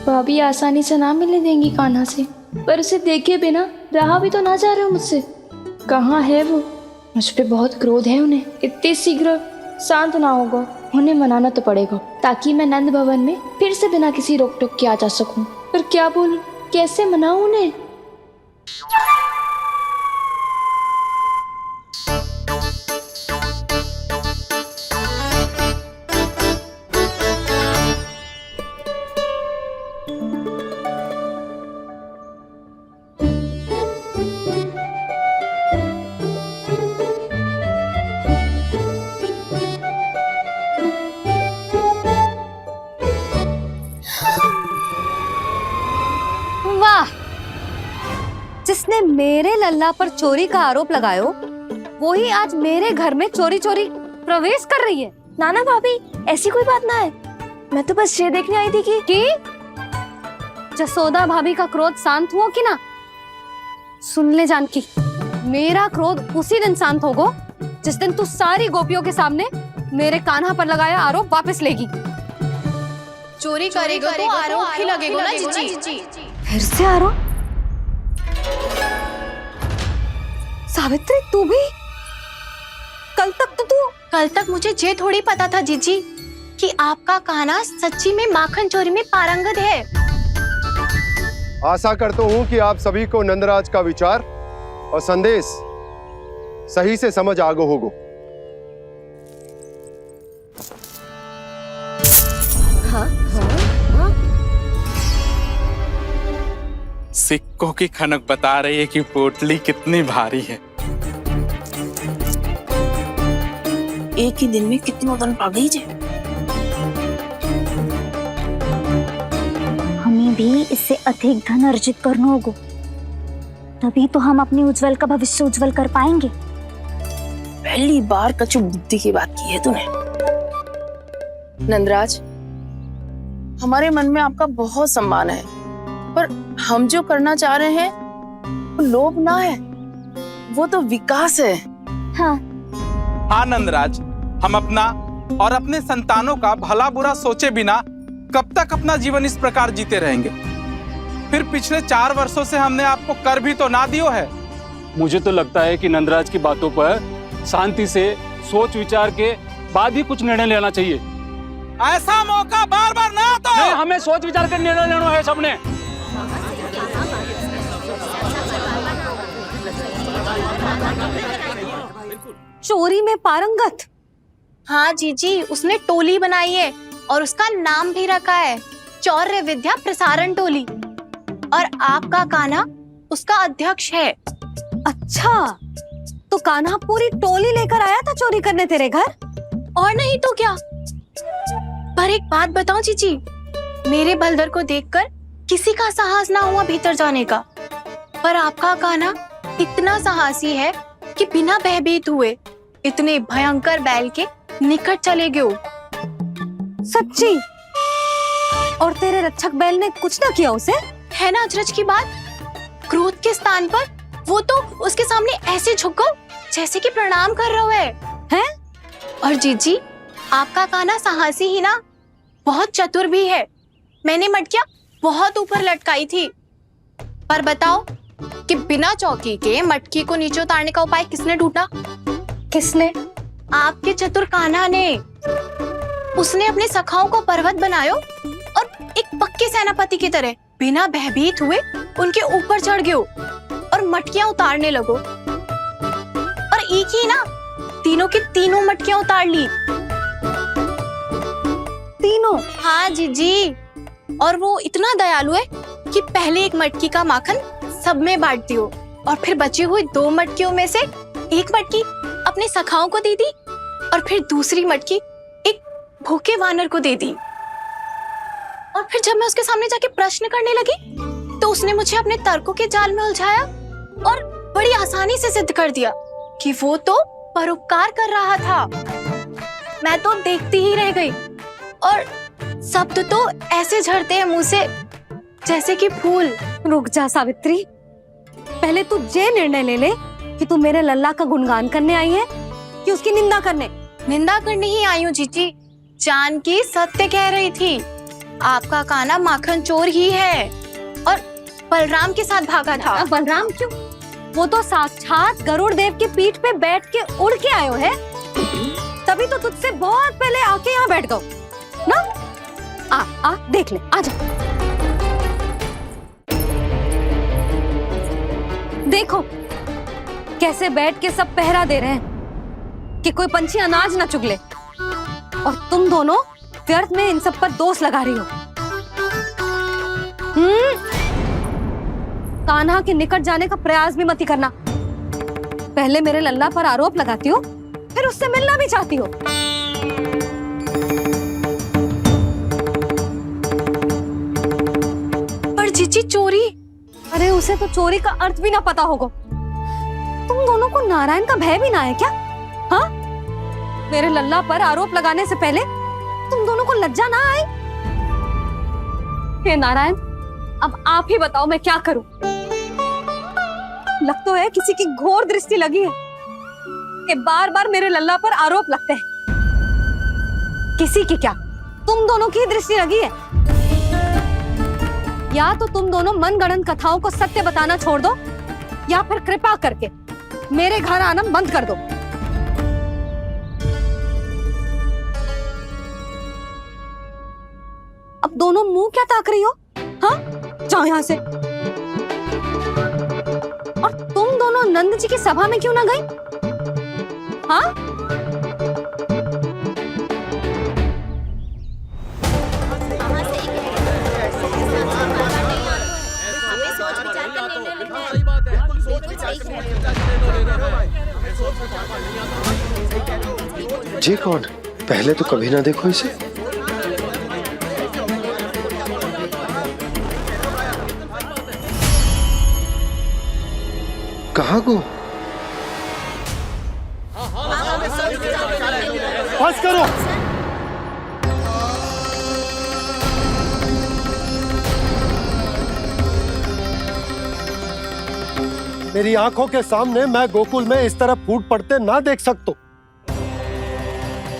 भाभी आसानी से ना मिलने देंगी कान्हा से, पर उसे देखे बिना रहा भी तो ना जा रहे हो मुझसे। कहाँ है वो? मुझ पे बहुत क्रोध है उन्हें। इतने शीघ्र शांत ना होगा, उन्हें मनाना तो पड़ेगा ताकि मैं नंद भवन में फिर से बिना किसी रोक टोक के आ जा सकूं। पर क्या बोलूं, कैसे मनाऊं उन्हें? जिसने मेरे लल्ला पर चोरी का आरोप लगायो, वो ही आज मेरे घर में चोरी चोरी प्रवेश कर रही है। नाना भाभी, ऐसी कोई बात ना है, मैं तो बस ये देखने आई थी कि जसोदा भाभी का क्रोध शांत हुआ कि ना? सुन ले जानकी, मेरा क्रोध उसी दिन शांत होगा जिस दिन तू सारी गोपियों के सामने मेरे कान्हा पर लगाया आरोप वापस लेगी। चोरी करेगा तो आरोप ही लगेगा ना जीजी। फिर से आरोप? सावित्री, तू भी? कल तक मुझे ये थोड़ी पता था जीजी कि आपका कान्हा सच्ची में माखन चोरी में पारंगत है। आशा करता हूं कि आप सभी को नंदराज का विचार और संदेश सही से समझ आ गो होगो। सिक्कों की खनक बता रही है कि पोटली कितनी भारी है। एक ही दिन में कितनों धन पा गई जे। हमें भी इससे अधिक धन अर्जित करना होगा, तभी तो हम अपने उज्जवल का भविष्य उज्जवल कर पाएंगे। पहली बार कछु बुद्धि की बात की है तूने। नंदराज, हमारे मन में आपका बहुत सम्मान है, पर हम जो करना चाह रहे हैं वो लोभ ना है, वो तो विकास है। हाँ नंदराज, हम अपना और अपने संतानों का भला बुरा सोचे बिना कब तक अपना जीवन इस प्रकार जीते रहेंगे? फिर पिछले 4 वर्षों से हमने आपको कर भी तो ना दियो है। मुझे तो लगता है कि नंदराज की बातों पर शांति से सोच विचार के बाद ही कुछ निर्णय लेना चाहिए। ऐसा मौका बार बार ना आता। हमें सोच विचार कर निर्णय लेना है सबने। चोरी में पारंगत? हाँ जीजी, उसने टोली बनाई है और उसका नाम भी रखा है चौर्य विद्या प्रसारण टोली, और आपका कान्हा उसका अध्यक्ष है। अच्छा, तो कान्हा पूरी टोली लेकर आया था चोरी करने तेरे घर? और नहीं तो क्या। पर एक बात बताऊं जीजी, मेरे बलदर को देखकर किसी का साहस ना हुआ भीतर जाने का, पर आपका कान्हा इतना साहसी है कि बिना भयभीत हुए इतने भयंकर बैल के निकट चले गए। सच्ची? और तेरे रक्षक बैल ने कुछ ना किया उसे? है ना अचरज की बात। क्रोध के स्थान पर वो तो उसके सामने ऐसे झुको जैसे कि प्रणाम कर रहा है? और जीजी, आपका कान्हा साहसी ही ना, बहुत चतुर भी है। मैंने मटकियां बहुत ऊपर लटकाई थी, पर बताओ कि बिना चौकी के मटकी को नीचे उतारने का उपाय किसने ढूंढा? किसने? आपके चतुर कान्हा ने। उसने अपने सखाओं को पर्वत बनायो और एक पक्के सेनापति की तरह बिना भयभीत हुए उनके ऊपर चढ़ गयो और मटकियां उतारने लगो, और एक ही ना, तीनों की तीनों मटकियां उतार ली। तीनों? हाँ जीजी, और वो इतना दयालु है कि पहले एक मटकी का माखन सब में बांट दियो, और फिर बची हुई 2 मटकियों में से एक मटकी अपने सखाओं को दे दी, और फिर दूसरी मटकी एक भूखे वानर को दे दी। और फिर जब मैं उसके सामने जाके प्रश्न करने लगी तो उसने मुझे अपने तर्कों के जाल में उलझाया और बड़ी आसानी से सिद्ध कर दिया कि वो तो परोपकार कर रहा था। मैं तो देखती ही रह गई, और शब्द तो ऐसे झड़ते हैं मुंह से जैसे कि फूल। रुक जा सावित्री, पहले तू ये निर्णय ले ले कि तू मेरे लल्ला का गुणगान करने आई है कि उसकी निंदा करने? निंदा करने ही आई हूँ जीजी। जानकी सत्य कह रही थी, आपका कान्हा माखन चोर ही है और बलराम के साथ भागा था। बलराम क्यों? वो तो साक्षात गरुड़ देव की पीठ पे बैठ के उड़ के आयो है, तभी तो तुझसे बहुत पहले आके यहाँ बैठ गओ ना। आ देख ले, आजा। देखो कैसे बैठ के सब पहरा दे रहे हैं कि कोई पंछी अनाज ना चुगले, और तुम दोनों व्यर्थ में इन सब पर दोष लगा रही हो। कान्हा के निकट जाने का प्रयास भी मत ही करना। पहले मेरे लल्ला पर आरोप लगाती हो, फिर उससे मिलना भी चाहती हो। पर जीजी चोरी? अरे उसे तो चोरी का अर्थ भी ना पता होगा। तुम दोनों को नारायण का भय भी ना है क्या? हाँ, मेरे लल्ला पर आरोप लगाने से पहले तुम दोनों को लज्जा ना आई? हे नारायण, अब आप ही बताओ मैं क्या करूं। लग तो है किसी की घोर दृष्टि लगी है कि बार बार मेरे लल्ला पर आरोप लगते हैं। किसी की क्या, तुम दोनों की दृष्टि लगी है। या तो तुम दोनों मनगढ़ंत कथाओं को सत्य बताना छोड़ दो, या फिर कृपा करके मेरे घर आना बंद कर दो। अब दोनों मुंह क्या ताक रही हो? हाँ, जाओ यहां से। और तुम दोनों नंद जी की सभा में क्यों ना गई? हाँ, जी कौन? पहले तो कभी ना देखो इसे। कहाँ को? बस करो। मेरी आंखों के सामने मैं गोकुल में इस तरह फूट पड़ते ना देख सकता।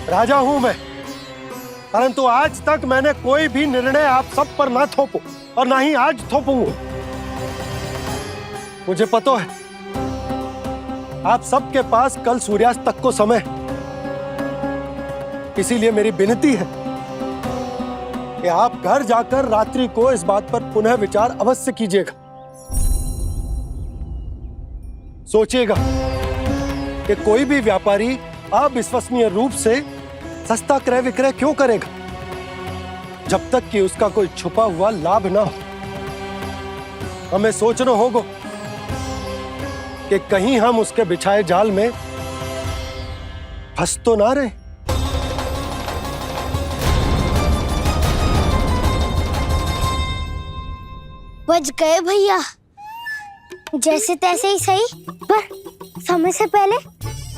राजा हूं मैं, परंतु आज तक मैंने कोई भी निर्णय आप सब पर ना थोपो और ना ही आज थोपूंगा। मुझे पता है आप सबके पास कल सूर्यास्त तक को समय, इसीलिए मेरी विनती है कि आप घर जाकर रात्रि को इस बात पर पुनः विचार अवश्य कीजिएगा। सोचिएगा कि कोई भी व्यापारी अविश्वसनीय रूप से सस्ता क्रय विक्रय क्यों करेगा, जब तक कि उसका कोई छुपा हुआ लाभ ना हो। हमें सोचना होगा कि कहीं हम उसके बिछाए जाल में फंस तो ना रहे। बच गए भैया, जैसे तैसे ही सही, पर समय से पहले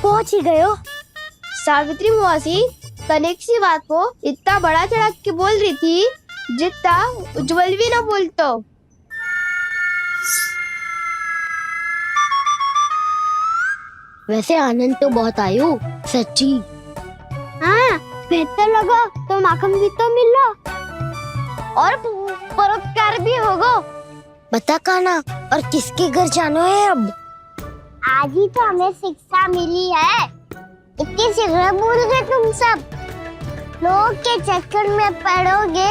पहुंच ही गए हो। सावित्री मौसी तनिक सी बात को इतना बड़ा चढ़ा के बोल रही थी जितना उज्जवल भी ना बोलतो। वैसे आनंद तो बहुत आयु, सच्ची। हाँ, बेहतर लगा तो माखन भी तो मिल रहा और पुरस्कार भी होगा। बता काना, और किसके घर जाना है अब? आज ही तो हमें शिक्षा मिली है। इतनी शीघ्र भूल गए तुम सब। लोग के चक्कर में पड़ोगे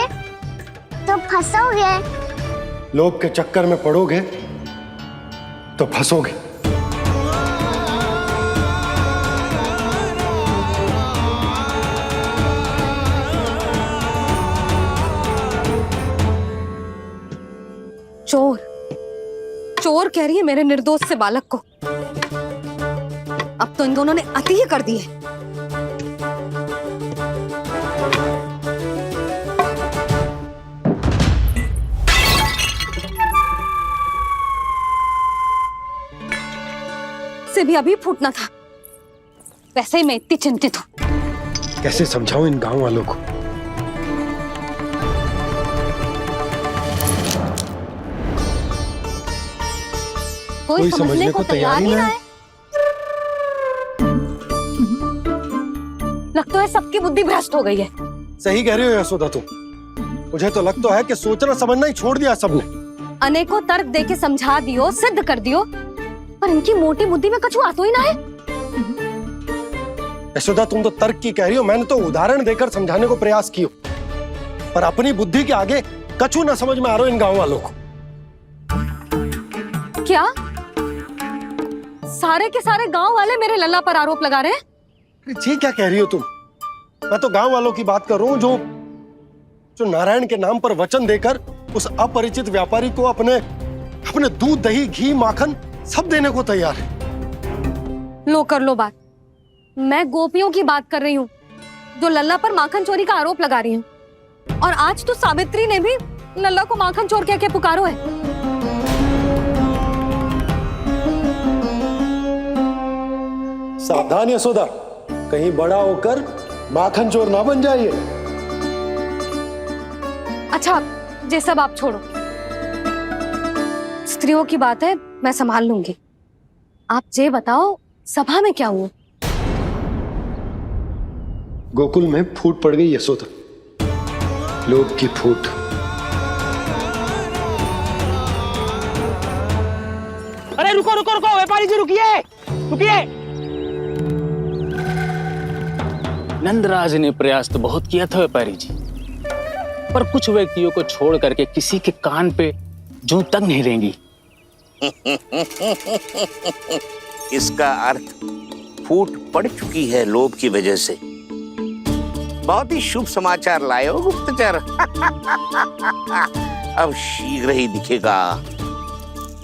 तो फंसोगे। लोग के चक्कर में पड़ोगे तो फंसोगे। चोर चोर कह रही है मेरे निर्दोष से बालक को। अब तो इन दोनों ने अति ही कर दी है। से भी अभी फूटना था। वैसे ही मैं इतनी चिंतित हूं। कैसे समझाऊं इन गांव वालों को? कोई समझने को तैयार ही ना है। लगता है सबकी बुद्धि भ्रष्ट हो गई है। सही कह रही हो यशोदा तुम। मुझे तो लगता है कि सोचना समझना ही छोड़ दिया सबने। अनेकों तर्क देके समझा दियो, सिद्ध कर दियो, पर इनकी मोटी बुद्धि में कछु आतो ही ना है। यशोदा तुम तो तर्क की कह रही हो, मैंने तो उदाहरण देकर समझाने को प्रयास किया, पर अपनी बुद्धि के आगे कछु ना समझ में आ रहा इन गांव वालों को। क्या सारे के सारे गांव वाले मेरे लल्ला पर आरोप लगा रहे हैं? जी क्या कह रही हो तुम? मैं तो गांव वालों की बात कर रहा हूं जो नारायण के नाम पर वचन देकर उस अपरिचित व्यापारी को अपने दूध, दही, घी, माखन सब देने को तैयार है। लो कर लो बात। मैं गोपियों की बात कर रही हूँ जो लल्ला पर माखन चोरी का आरोप लगा रही हैं। और आज तो सावित्री ने भी लल्ला को माखन चोर कह के पुकारो है। सावधान यशोदा, कहीं बड़ा होकर माखन चोर ना बन जाइए। अच्छा, ये सब आप छोड़ो। स्त्रियों की बात है, मैं संभाल लूंगी। आप ये बताओ सभा में क्या हुआ? गोकुल में फूट पड़ गई यशोदा, लोभ की फूट। अरे रुको रुको रुको, व्यापारी जी रुकिए रुकिए। नंदराज ने प्रयास तो बहुत किया था व्यापारी जी, पर कुछ व्यक्तियों को छोड़ करके किसी के कान पे जूं तक नहीं रेंगी। इसका अर्थ फूट पड़ चुकी है लोभ की वजह से। बहुत ही शुभ समाचार लाए हो गुप्तचर। अब शीघ्र ही दिखेगा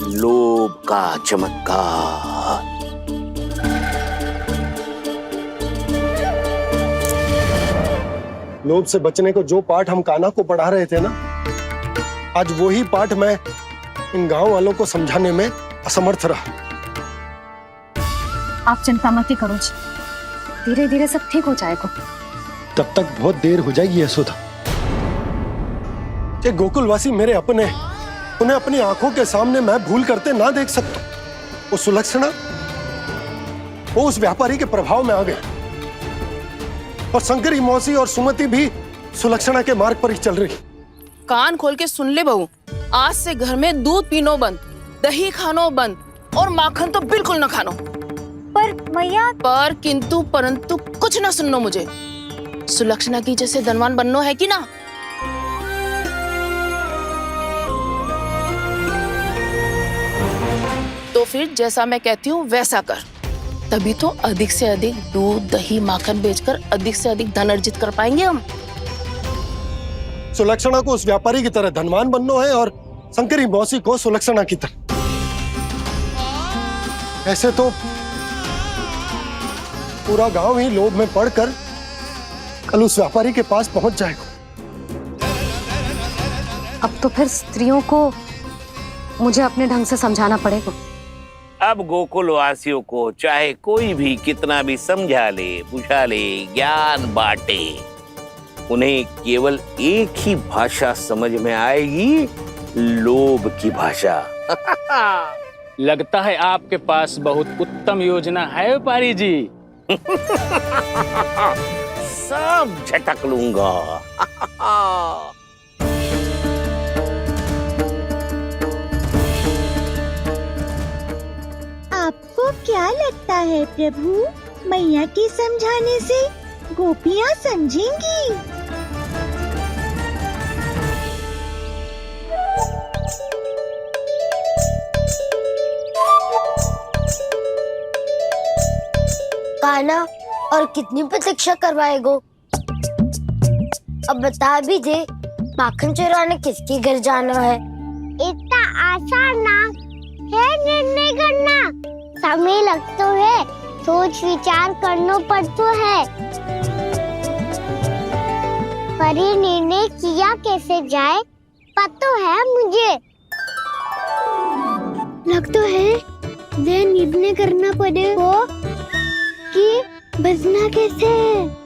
लोभ का चमत्कार। लोभ से बचने को जो पाठ हम कान्हा को पढ़ा रहे थे ना, आज वही पाठ मैं इन गांव वालों को समझाने में असमर्थ रहा। आप चिंता मत करो जी, धीरे धीरे सब ठीक हो जाएगा। तब तक बहुत देर हो जाएगी यशोदा। ये गोकुलवासी मेरे अपने, उन्हें अपनी आंखों के सामने मैं भूल करते ना देख सकता। वो सुलक्षणा, वो उस व्यापारी के प्रभाव में आ गए, और शंकरी मौसी और सुमति भी सुलक्षणा के मार्ग पर ही चल रही। कान खोल के सुन ले बहू, आज से घर में दूध पीनो बंद, दही खानो बंद, और माखन तो बिल्कुल न खानो। पर मैया, पर किंतु परंतु कुछ ना सुननो मुझे। सुलक्षणा की जैसे धनवान बननो है कि ना? तो फिर जैसा मैं कहती हूँ वैसा कर, तभी तो अधिक से अधिक दूध दही माखन बेचकर अधिक से अधिक धन अर्जित कर पाएंगे हम। सुलक्षणा को उस व्यापारी की तरह धनवान बनना है और शंकरी मौसी को सुलक्षणा की तरह। ऐसे तो पूरा गांव ही लोभ में पड़कर कल उस व्यापारी के पास पहुंच जाएगा। अब तो फिर स्त्रियों को मुझे अपने ढंग से समझाना पड़ेगा। अब गोकुलवासियों को चाहे कोई भी कितना भी समझा ले, बुझा ले, ज्ञान बांटे, उन्हें केवल एक ही भाषा समझ में आएगी, लोभ की भाषा। लगता है आपके पास बहुत उत्तम योजना है व्यापारी जी। सब झटक लूंगा। आपको क्या लगता है प्रभु, मैया के समझाने से गोपियाँ समझेंगी? कान्हा, और कितनी प्रतीक्षा करवाएगो? अब बता भी दे, माखन चुराने किसके घर जाना है? इतना आसान ना है निर्णय करना, समय लगता है, सोच विचार करना पड़ता है। पर ये निर्णय किया कैसे जाए पता है मुझे। लगता है ये निर्णय करना पड़ेगा कि बचना कैसे है।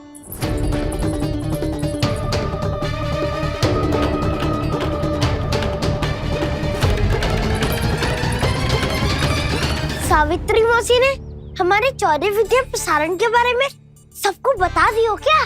सावित्री मौसी ने हमारे चौदह विद्या प्रसारण के बारे में सबको बता दियो क्या?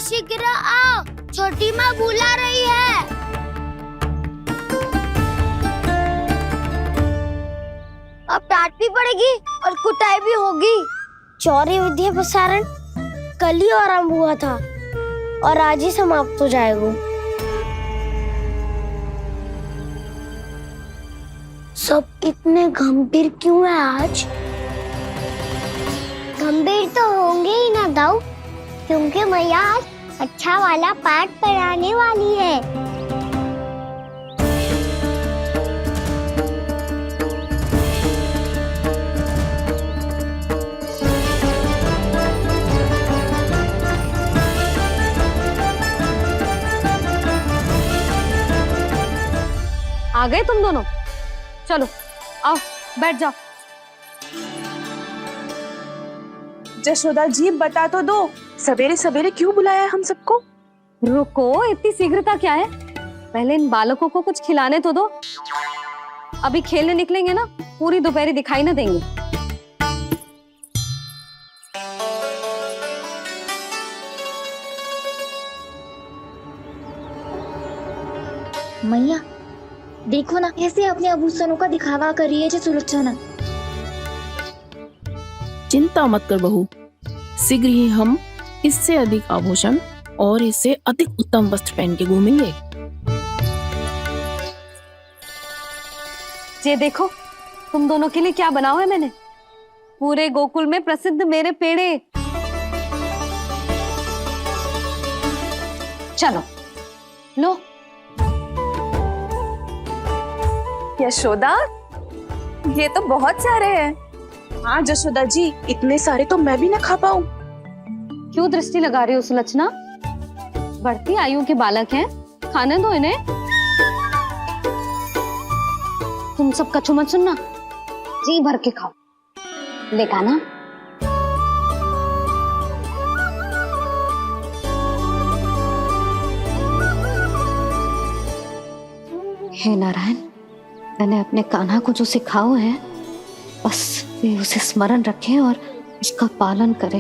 शीघ्र आओ, छोटी माँ बुला रही है। अब डांट भी पड़ेगी और कुटाई भी होगी। चौरी विद्या प्रसारण कल ही आरंभ हुआ था और आज ही समाप्त हो जाएगा। सब इतने गंभीर क्यों है आज? गंभीर तो होंगे ही ना दाऊ, क्योंकि मैया आज अच्छा वाला पाठ पढ़ाने वाली है। आ गए तुम दोनों? चलो आओ बैठ जाओ। जशोदा जी बता तो दो, सवेरे सवेरे क्यों बुलाया हम सबको? रुको, इतनी शीघ्रता क्या है? पहले इन बालकों को कुछ खिलाने तो दो। अभी खेलने निकलेंगे ना, पूरी दोपहरी दिखाई ना देंगे। मैया देखो ना, कैसे अपने आभूषणों का दिखावा कर रही है सुलक्षणा। चिंता मत कर बहू, शीघ्र ही हम इससे अधिक आभूषण और इससे अधिक उत्तम वस्त्र पहन के घूमेंगे। ये देखो तुम दोनों के लिए क्या बनाओ है मैंने। पूरे गोकुल में प्रसिद्ध मेरे पेड़े। चलो लो। यशोदा, ये तो बहुत सारे हैं। हाँ जशोदा जी, इतने सारे तो मैं भी ना खा पाऊं। क्यों दृष्टि लगा रही हो सुलक्षणा? बढ़ती आयु के बालक हैं, खाने दो इन्हें। तुम सब कछु मत सुनना, जी भर के खाओ। लेगा ना? हे नारायण, मैंने अपने कान्हा को जो सिखाओ है, बस वे उसे स्मरण रखें और उसका पालन करे।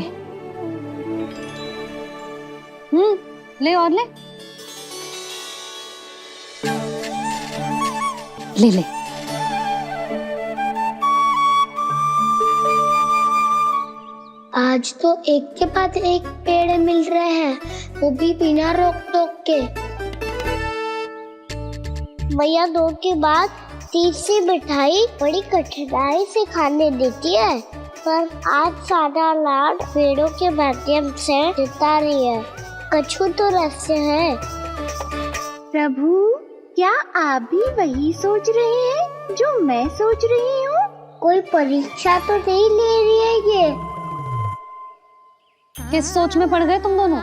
ले और ले ले ले। आज तो एक के बाद एक पेड़ मिल रहे हैं, वो भी बिना रोक टोक के। मैया 2 के बाद तीसरी मिठाई बड़ी कठिनाई से खाने देती है, पर आज सादा लाड पेड़ों के माध्यम से जिता रही है। कछु तो रहस्य है। प्रभु, क्या आप भी वही सोच रहे हैं जो मैं सोच रही हूँ? कोई परीक्षा तो नहीं ले रही है ये? किस सोच में पड़ गए तुम दोनों?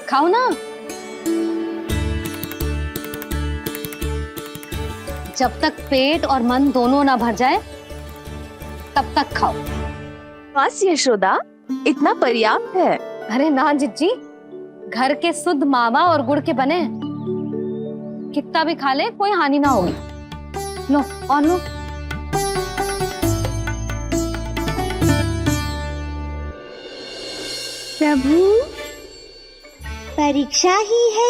खाओ ना। जब तक पेट और मन दोनों ना भर जाए तब तक खाओ। बस यशोदा, इतना पर्याप्त है। अरे ना जिज्जी, घर के शुद्ध मावा और गुड़ के बने, कितना भी खा ले कोई हानि ना होगी। लो और लो। प्रभु, परीक्षा ही है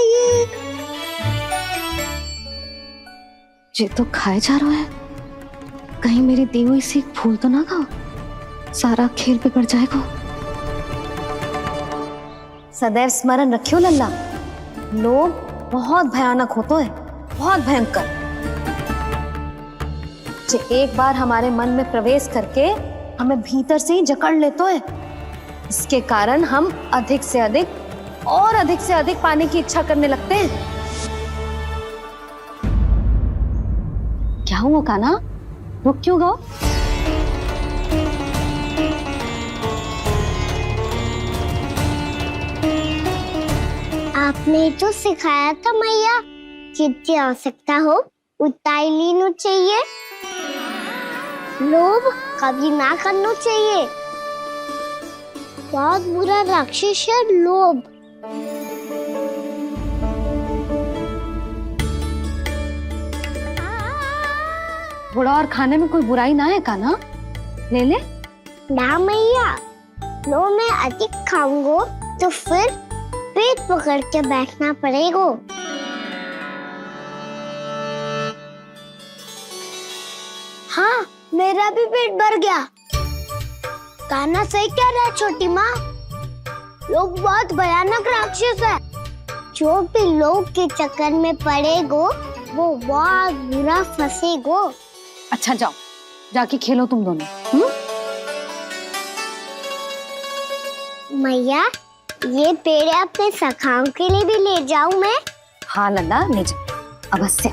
ये तो खाए जा रहा है। कहीं मेरी दी हुई सीख भूल तो ना खाओ, सारा खेल बिगड़ जाएगा। सदैव स्मरण रखियो लल्ला, लोभ बहुत भयानक होता है, बहुत भयंकर। जो एक बार हमारे मन में प्रवेश करके हमें भीतर से ही जकड़ लेता है, इसके कारण हम अधिक से अधिक पाने की इच्छा करने लगते हैं। क्या हुआ कान्हा, रुक क्यों गए? आपने तो सिखाया था मैया, जितनी आवश्यकता हो उतना ही लेना चाहिए, लोभ कभी ना करना चाहिए। बहुत बुरा राक्षस है लोभ। बुरा और खाने में कोई बुराई ना है कान्हा, ले ले। ना मैया, लो मैं अधिक खाऊंगा तो फिर पेट पकड़ के बैठना पड़ेगा। हाँ, मेरा भी पेट भर गया। कान्हा सही कह रहा है छोटी माँ, लोग बहुत भयानक राक्षस है। जो भी लोग के चक्कर में पड़ेगो वो बहुत बुरा फंसेगो। अच्छा जाओ, जाके खेलो तुम दोनों। मैया, ये पेड़ अपने सखाओं के लिए भी ले जाऊं मैं? हाँ लल्ला, ले जाओ अवश्य।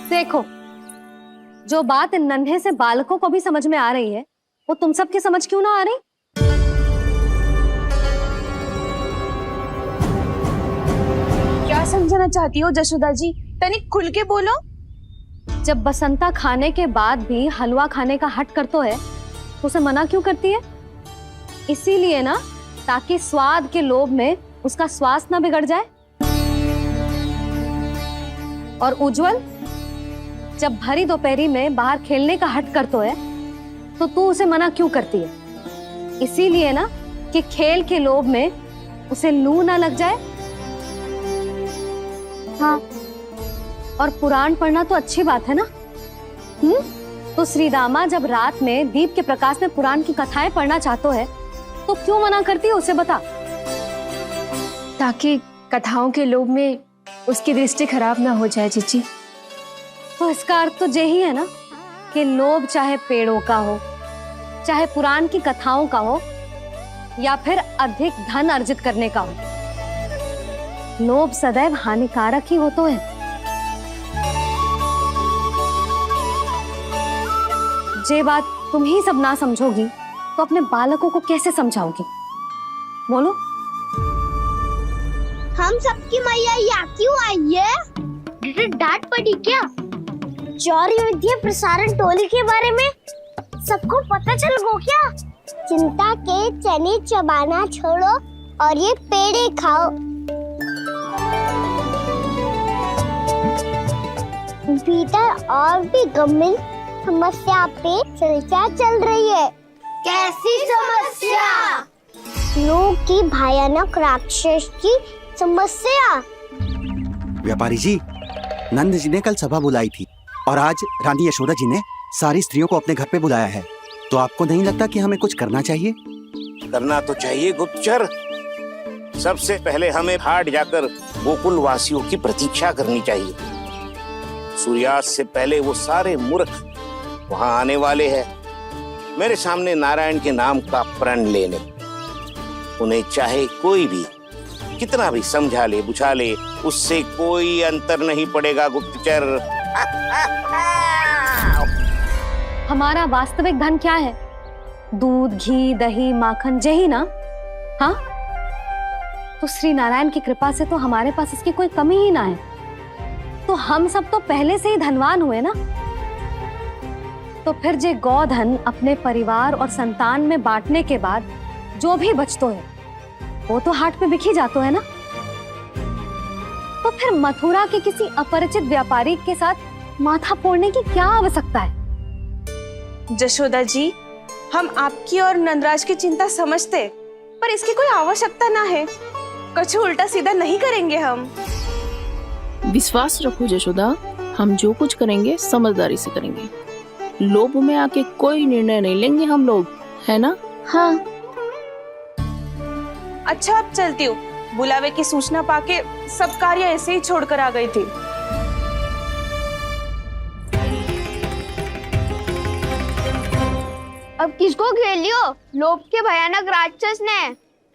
देखो, जो बात इन नन्हे से बालकों को भी समझ में आ रही है, वो तुम सबकी समझ क्यों ना आ रही? क्या समझाना चाहती हो जशोदा जी? तनिक खुल के बोलो। जब बसंता खाने के बाद भी हलवा खाने का हट करतो है, तो उसे मना क्यों करती है? इसीलिए ना, ताकि स्वाद के लोभ में उसका स्वास्थ्य ना बिगड़ जाए। और उज्जवल, जब भरी दोपहरी में बाहर खेलने का हट करतो है, तो तू उसे मना क्यों करती है? इसीलिए ना, कि खेल के लोभ में उसे लू ना लग जाए। हाँ, और पुराण पढ़ना तो अच्छी बात है ना। तो श्री रामा जब रात में दीप के प्रकाश में पुराण की कथाएं पढ़ना चाहते है, तो क्यों मना करती है उसे? बता। ताकि कथाओं के लोभ में उसकी दृष्टि खराब ना हो जाए जीजी। तो इसका अर्थ तो यही है ना, कि लोभ चाहे पेड़ों का हो, चाहे पुराण की कथाओं का हो, या फिर अधिक धन अर्जित करने का हो, लोभ सदैव हानिकारक ही होता है। जे बात तुम ही सब ना समझोगी, तो अपने बालकों को कैसे समझाओगी? बोलो। हम सबकी मैया यहाँ क्यों आई है? डांट पड़ी क्या? चौरी विद्या प्रसारण टोली के बारे में सबको पता चल गो क्या? चिंता के चने चबाना छोड़ो और ये पेड़े खाओ। भीतर और भी गंभीर समस्या पे चर्चा चल रही है। कैसी समस्या? लोग की भयानक राक्षस की समस्या। व्यापारी जी, नंद जी ने कल सभा बुलाई थी और आज रानी यशोदा जी ने सारी स्त्रियों को अपने घर पे बुलाया है। तो आपको नहीं लगता कि हमें कुछ करना चाहिए? करना तो चाहिए गुप्तचर। सबसे पहले हमें घाट जाकर गोकुल वासियों की प्रतीक्षा करनी चाहिए। सूर्यास्त से पहले वो सारे मूर्ख वहां आने वाले हैं, मेरे सामने नारायण के नाम का प्रण लेने। उन्हें चाहे कोई भी कितना भी समझा ले बुझा ले, उससे कोई अंतर नहीं पड़ेगा गुप्तचर। हमारा वास्तविक धन क्या है? दूध, घी, दही, माखन, यही ना? हाँ, तो श्री नारायण की कृपा से तो हमारे पास इसकी कोई कमी ही ना है। तो हम सब तो पहले से ही धनवान हुए ना। तो फिर जे गोधन अपने परिवार और संतान में बांटने के बाद जो भी बचतो है वो तो हाट पे बिखी जातो है ना। तो फिर मथुरा के किसी अपरिचित व्यापारी के साथ माथा फोड़ने की क्या आवश्यकता है? जशोदा जी, हम आपकी और नंदराज की चिंता समझते, पर इसकी कोई आवश्यकता ना है। कुछ उल्टा सीधा नहीं करेंगे हम। विश्वास रखो जशोदा, हम जो कुछ करेंगे समझदारी से करेंगे। लोभ में आके कोई निर्णय नहीं लेंगे हम लोग, है ना? हाँ। अच्छा, अब चलती हूँ। बुलावे की सूचना पाके सब कार्य ऐसे ही छोड़कर आ गई थी। अब किसको घेर लियो? लोभ के भयानक राक्षस ने।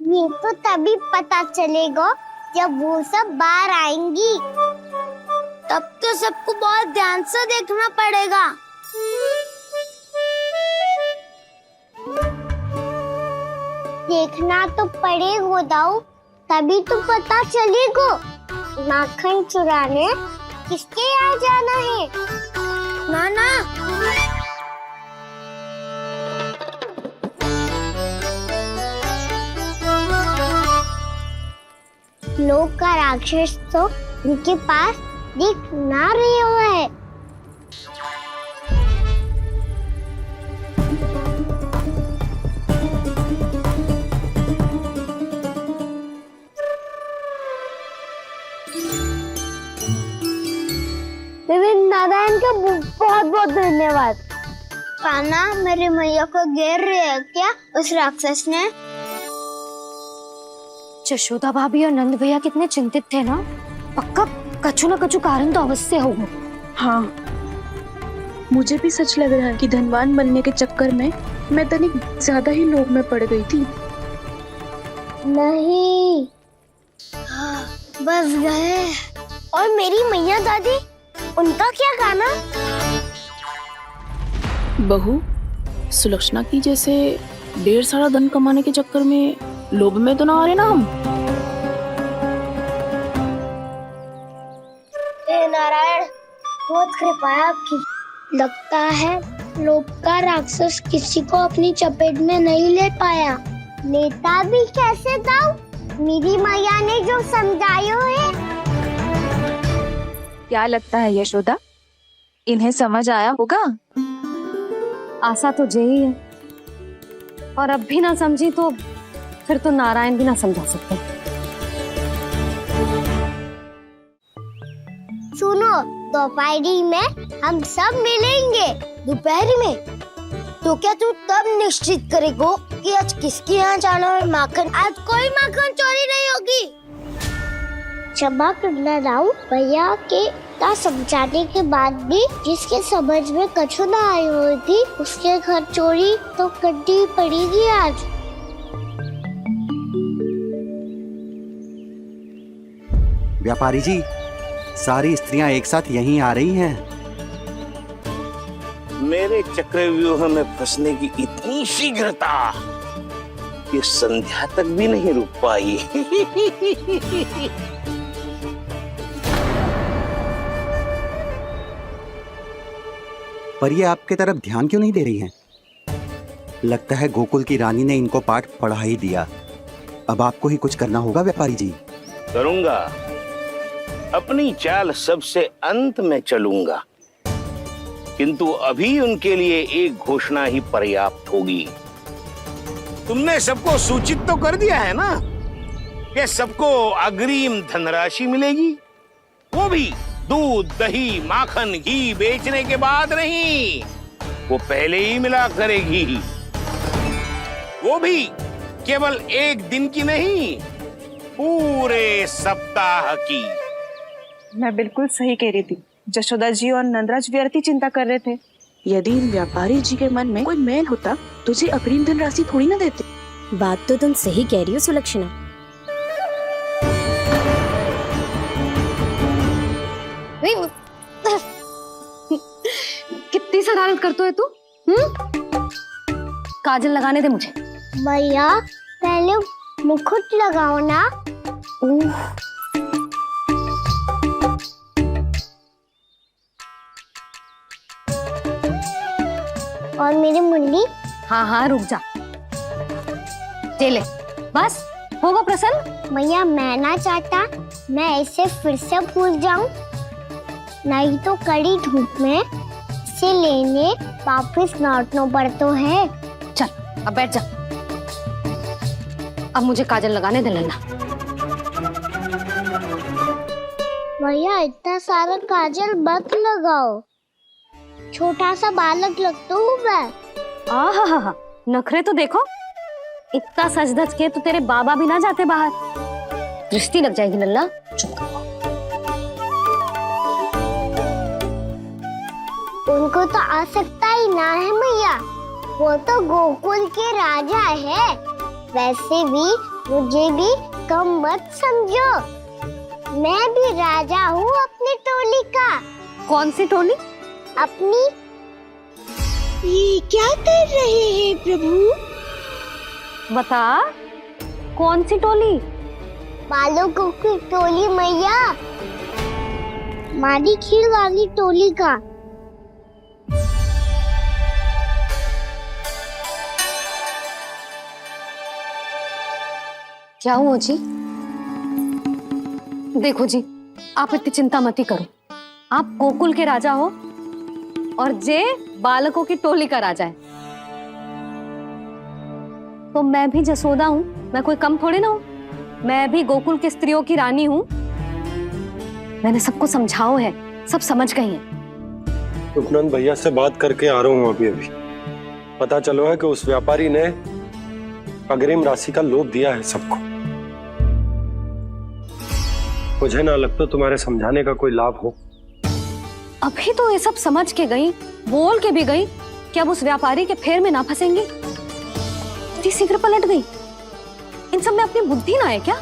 ये तो तभी पता चलेगा जब वो सब बाहर आएंगी। तब तो सबको बहुत ध्यान से देखना पड़ेगा। देखना तो पड़ेगा दाऊ, तभी तो पता चलेगा माखन चुराने किसके यहाँ जाना है। नाना, लोग का राक्षस तो उनके पास दिख ना रहे हुआ है। नारायण का बहुत बहुत धन्यवाद। कान्हा, मेरे मैया को घेर रहे है क्या उस राक्षस ने? यशोदा भाभी और नंद भैया कितने चिंतित थे ना। पक्का कछु ना कछु कारण तो अवश्य होगा। हाँ, मुझे भी सच लग रहा है कि धनवान बनने के चक्कर में मैं तनिक ज्यादा ही लोभ में पड़ गई थी। नहीं, बस गए। और मेरी मैया दादी, उनका क्या गाना? बहू, सुलक्षणा की जैसे ढेर सारा धन कमाने के चक्कर में लोभ में तो ना आ रहे ना हम। हे नारायण, बहुत कृपा है आपकी। लगता है लोभ का राक्षस किसी को अपनी चपेट में नहीं ले पाया। लेता भी कैसे दाऊ? मेरी मैया ने जो समझायो है। क्या लगता है यशोदा, इन्हें समझ आया होगा? आशा तो यही है, और अब भी ना समझी तो फिर तो नारायण भी ना समझा सकते। सुनो, दोपहरी में हम सब मिलेंगे। दोपहरी में? तो क्या तू तब निश्चित करेगा कि आज किसके यहाँ जाना है माखन? आज कोई माखन चोरी नहीं होगी। क्षमा करना दाऊ, भैया के ता समझाने के बाद भी जिसके समझ में कछु ना आई हुई थी उसके घर चोरी तो करनी पड़ेगी आज। व्यापारी जी, सारी स्त्रियां एक साथ यहीं आ रही हैं। मेरे चक्रव्यूह में फंसने की इतनी शीघ्रता कि संध्या तक भी नहीं रुक पाई। पर ये आपके तरफ ध्यान क्यों नहीं दे रही हैं? लगता है गोकुल की रानी ने इनको पाठ पढ़ा ही दिया। अब आपको ही कुछ करना होगा व्यापारी जी। करूंगा, अपनी चाल सबसे अंत में चलूंगा, किंतु अभी उनके लिए एक घोषणा ही पर्याप्त होगी। तुमने सबको सूचित तो कर दिया है ना कि सबको अग्रिम धनराशि मिलेगी, वो भी दूध, दही, माखन, घी बेचने के बाद नहीं, वो पहले ही मिला करेगी, वो भी केवल एक दिन की नहीं, पूरे सप्ताह की। मैं बिल्कुल सही कह रही थी। जशोदा जी और नंदराज व्यर्थ ही चिंता कर रहे थे। यदि इन व्यापारी जी के मन में कोई मैल होता तुझे अग्रिम धनराशि थोड़ी ना देते। बात तो तुम सही कह रही हो सुलक्षणा। कितनी शरारत करते है तू? काजल लगाने दे मुझे। भैया पहले मुकुट लगाओ ना। और मेरी मुन्नी। हाँ हाँ रुक जा, ले बस होगा प्रसन्न। भैया मैं ना चाहता मैं इसे फिर से भूल जाऊं, नहीं तो कड़ी धूप में इसे लेने वापस लौटना पड़ता है। चल अब बैठ जा, अब मुझे काजल लगाने दे लल्ला। भैया इतना सारा काजल मत लगाओ, छोटा सा बालक लगता हूँ मैं। आहा, नखरे तो देखो, इतना सज धज के तो तेरे बाबा भी ना जाते बाहर, दृष्टि लग जाएगी लल्ला। चुप करो। उनको तो आ सकता ही ना है भैया, वो तो गोकुल के राजा है। वैसे भी मुझे भी कम मत समझो, मैं भी राजा हूँ अपनी टोली का। कौन सी टोली? अपनी। ये क्या कर रहे हैं प्रभु? बता, कौन सी टोली? बालकों की टोली मैया, मारी खीर वाली टोली का। क्या हुआ जी? देखो जी, आप इतनी चिंता मत करो, आप गोकुल के राजा हो और जे बालकों की टोली का राजा है, तो मैं भी जसोदा हूँ, मैं कोई कम थोड़ी ना हूँ, मैं भी गोकुल के स्त्रियों की रानी हूँ। मैंने सबको समझाओ है, सब समझ गई हैं। उपनंद भैया से बात करके आ रहा हूँ अभी। पता चलो है कि उस व्यापारी ने अग्रिम राशि का लोभ दिया है सबको। मुझे ना लगता तुम्हारे समझाने का कोई लाभ हो। अभी तो ये सब समझ के गई, बोल के भी गई कि अब उस व्यापारी के फेर में ना फंसेंगी। इतनी शीघ्र पलट गई, इन सब में अपनी बुद्धि ना है क्या?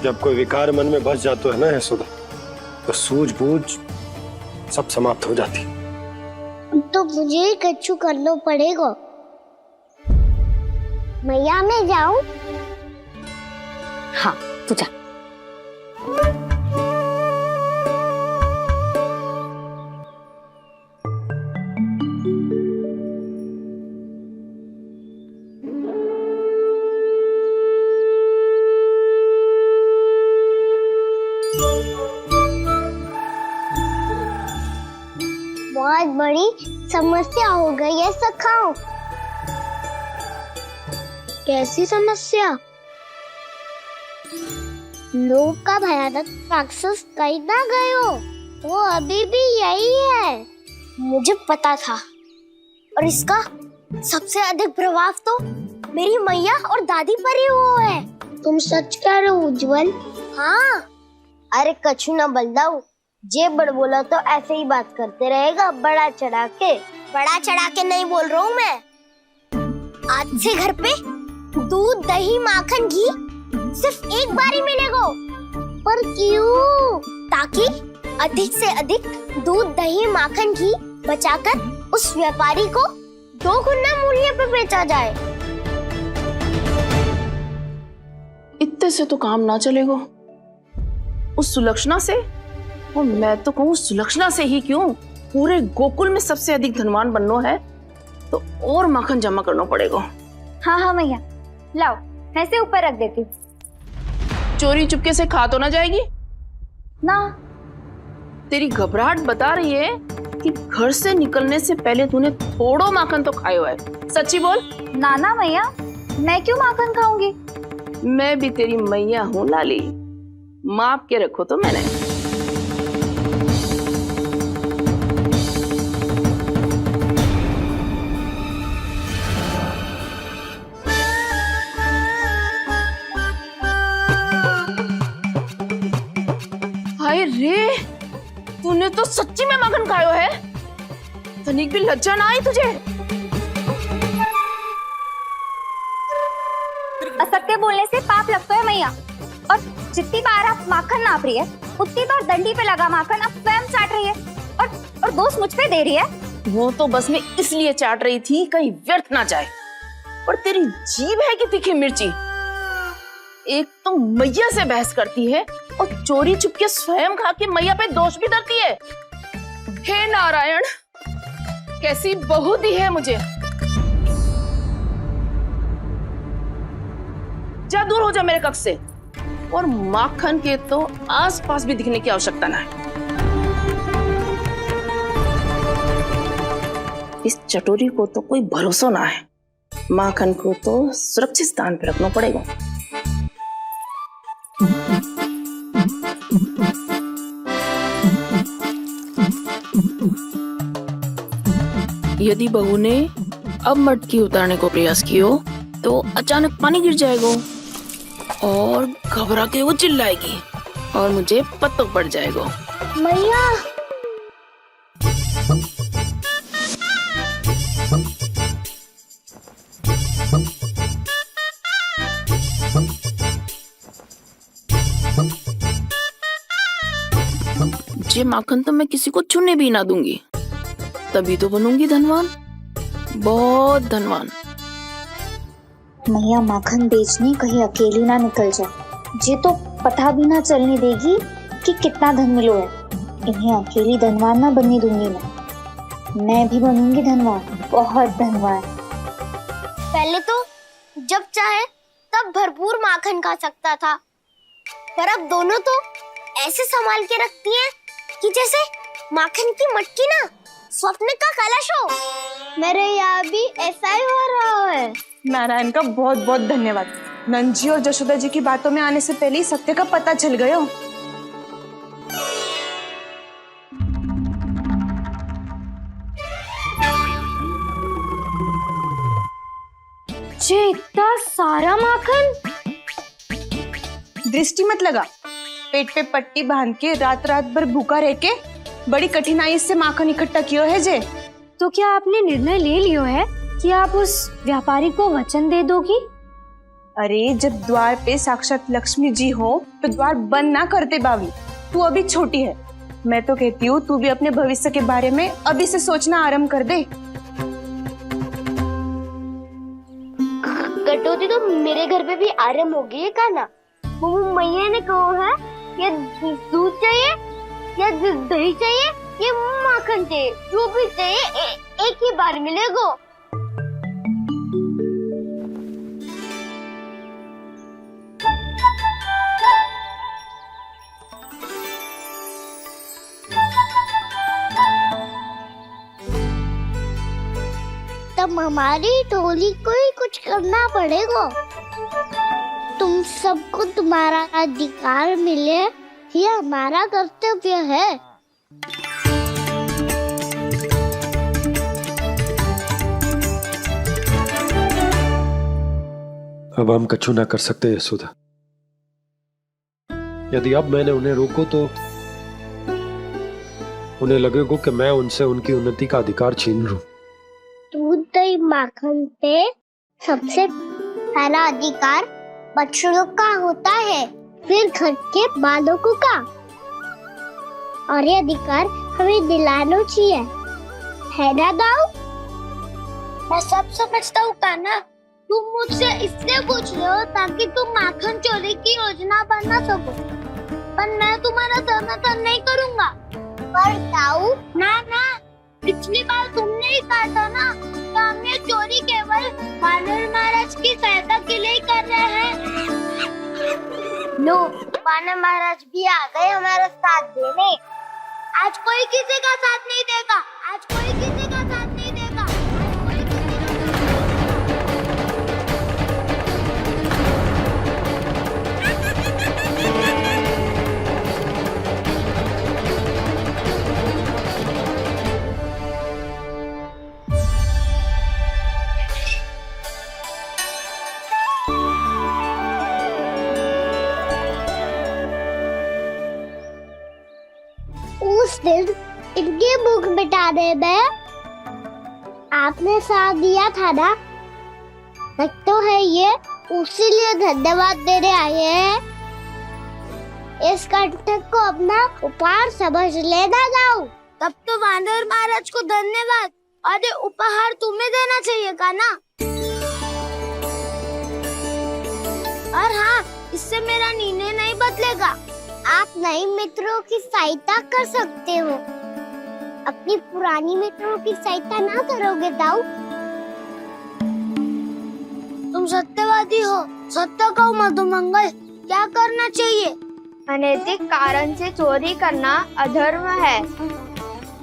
जब कोई विकार मन में बस जाता है ना यशोदा, तो सूझबूझ सब समाप्त हो जाती। तो मुझे ही कच्चू करना पड़ेगा। मैया मैं जाऊं? हाँ तू जा। बहुत बड़ी समस्या हो गई है सखाओ। कैसी समस्या? लोभ का भयानक राक्षस कहीं ना गयो, वो अभी भी यही है। मुझे पता था, और इसका सबसे अधिक प्रभाव तो मेरी मैया और दादी पर ही हुआ है। तुम सच कह रहे हो उज्जवल? हाँ। अरे कछु ना बलदाऊ, जे बड़ बोला तो ऐसे ही बात करते रहेगा बड़ा चढ़ा के। बड़ा चढ़ा के नहीं बोल रहा हूँ मैं। आज से घर पे दूध, दही, माखन, घी सिर्फ एक बार ही मिलेगा। पर क्यों? ताकि अधिक से अधिक दूध, दही, माखन, घी बचाकर उस व्यापारी को 2 गुना मूल्य पे बेचा जाए। इतने से तो काम ना चलेगा। उस सुलक्षणा से, और मैं तो कहूँ सुलक्षणा से ही क्यों, पूरे गोकुल में सबसे अधिक धनवान बनना है तो और माखन जमा करना पड़ेगा। हाँ हाँ भैया, लाओ मैं इसे ऊपर रख देती हूँ। चोरी चुपके से खा तो ना जाएगी ना? तेरी घबराहट बता रही है कि घर से निकलने से पहले तूने थोड़ो माखन तो खाया हुआ है। सच्ची बोल। नाना मैया, मैं क्यों माखन खाऊंगी? मैं भी तेरी मैया हूँ लाली, माप के रखो तो मैंने। हाय रे, तूने तो सच्ची में माखन खायो है। तनिक भी लज्जा ना आई तुझे? असत्य बोलने से पाप लगता है मैया। और जितनी बार आप माखन नाप रही है, उतनी बार डंडी पे लगा माखन आप स्वयं चाट रही है और दोष मुझ पे दे रही है। वो तो बस मैं इसलिए चाट रही थी कहीं व्यर्थ ना जाए। पर तेरी जीभ है कि तीखी मिर्ची। एक तो मैया से बहस करती है और चोरी चुपके स्वयं खा के मैया पे दोष भी धरती है। हे नारायण, कैसी बहू दी है मुझे। जा दूर हो जा मेरे कक्ष से, और माखन के तो आसपास भी दिखने की आवश्यकता ना है। इस चटोरी को तो कोई भरोसा ना है। माखन को तो सुरक्षित स्थान पर रखना पड़ेगा। यदि बहू ने अब मटकी उतारने को प्रयास किया तो अचानक पानी गिर जाएगा और घबरा के वो चिल्लाएगी और मुझे पता पड़ जाएगा। मैया, ये माखन तो मैं किसी को छूने भी ना दूंगी, तभी तो बनूंगी धनवान, बहुत धनवान। मैया माखन बेचने कहीं अकेली ना निकल जाए। ये तो पता भी ना चलने देगी कि कितना धन मिलो है। इन्हें अकेली धनवान ना बनने दूंगी मैं भी बनूंगी धनवान, बहुत धनवान। पहले तो जब चाहे तब भरपूर माखन खा सकता था, पर अब दोनों तो ऐसे संभाल के रखती हैं कि जैसे माखन की मटकी ना स्वप्न का कलश हो। मेरे यहाँ भी ऐसा ही हो रहा है। नारायण का बहुत बहुत धन्यवाद। नंद जी और जशोदा जी की बातों में आने से पहले ही सत्य का पता चल गया। ये इतना सारा माखन। दृष्टि मत लगा, पेट पे पट्टी बांध के रात रात भर भूखा रह के बड़ी कठिनाई से माखन इकट्ठा किया है जे। तो क्या आपने निर्णय ले लियो है कि आप उस व्यापारी को वचन दे दोगी? अरे जब द्वार पे साक्षात लक्ष्मी जी हो तो द्वार बंद ना करते बावली। तू अभी छोटी है, मैं तो कहती हूँ तू भी अपने भविष्य के बारे में अभी से सोचना आरंभ कर दे। कटौती तो मेरे घर पे भी आरंभ हो गई है का ना? मैया ने कहा है ये दूध चाहिए या दही चाहिए ये माखन चाहिए, जो भी चाहिए एक ही बार मिलेगा। तब हमारी टोली को ही कुछ करना पड़ेगा। तुम सबको तुम्हारा अधिकार मिले, ये हमारा कर्तव्य है। अब हम कछु ना कर सकते यशोदा। यदि अब मैंने उन्हें रोको तो उन्हें लगेगा कि मैं उनसे उनकी उन्नति का अधिकार छीन लूं। दूध दही माखन पे सबसे पहला अधिकार बच्चों का होता है, फिर घर के बालकों का, और ये अधिकार हमें दिलाना चाहिए, है ना दाऊ? मैं सब समझता हूँ कान्हा, तुम मुझसे इसलिए पूछ रहे हो ताकि तुम माखन चोरी की योजना बना सको, पर मैं तुम्हारा समर्थन नहीं करूँगा। पर दाऊ, ना ना, पिछली बार तुमने ही कहा था ना तो हम ये चोरी केवल वानर महाराज की सहायता के लिए ही कर रहे हैं। लो, वानर महाराज भी आ गए हमारा साथ देने। आज कोई किसी का साथ नहीं देगा, आज कोई किसी का साथ नहीं देगा, आज कोई उस दिन इनकी भूख मिटाने में आपने साथ दिया था ना, तो है ये उसी लिए धन्यवाद देने आए हैं। इस कंटक को अपना उपहार समझ लेना जाओ। तब तो वानर महाराज को धन्यवाद और ये उपहार तुम्हें देना चाहिए का ना। और हाँ, इससे मेरा निर्णय नहीं बदलेगा। आप नए मित्रों की सहायता कर सकते हो, अपनी पुरानी मित्रों की सहायता ना करोगे दाऊ। तुम सत्यवादी हो, सत्य कहो मधुमंगल, क्या करना चाहिए? अनैतिक कारण से चोरी करना अधर्म है,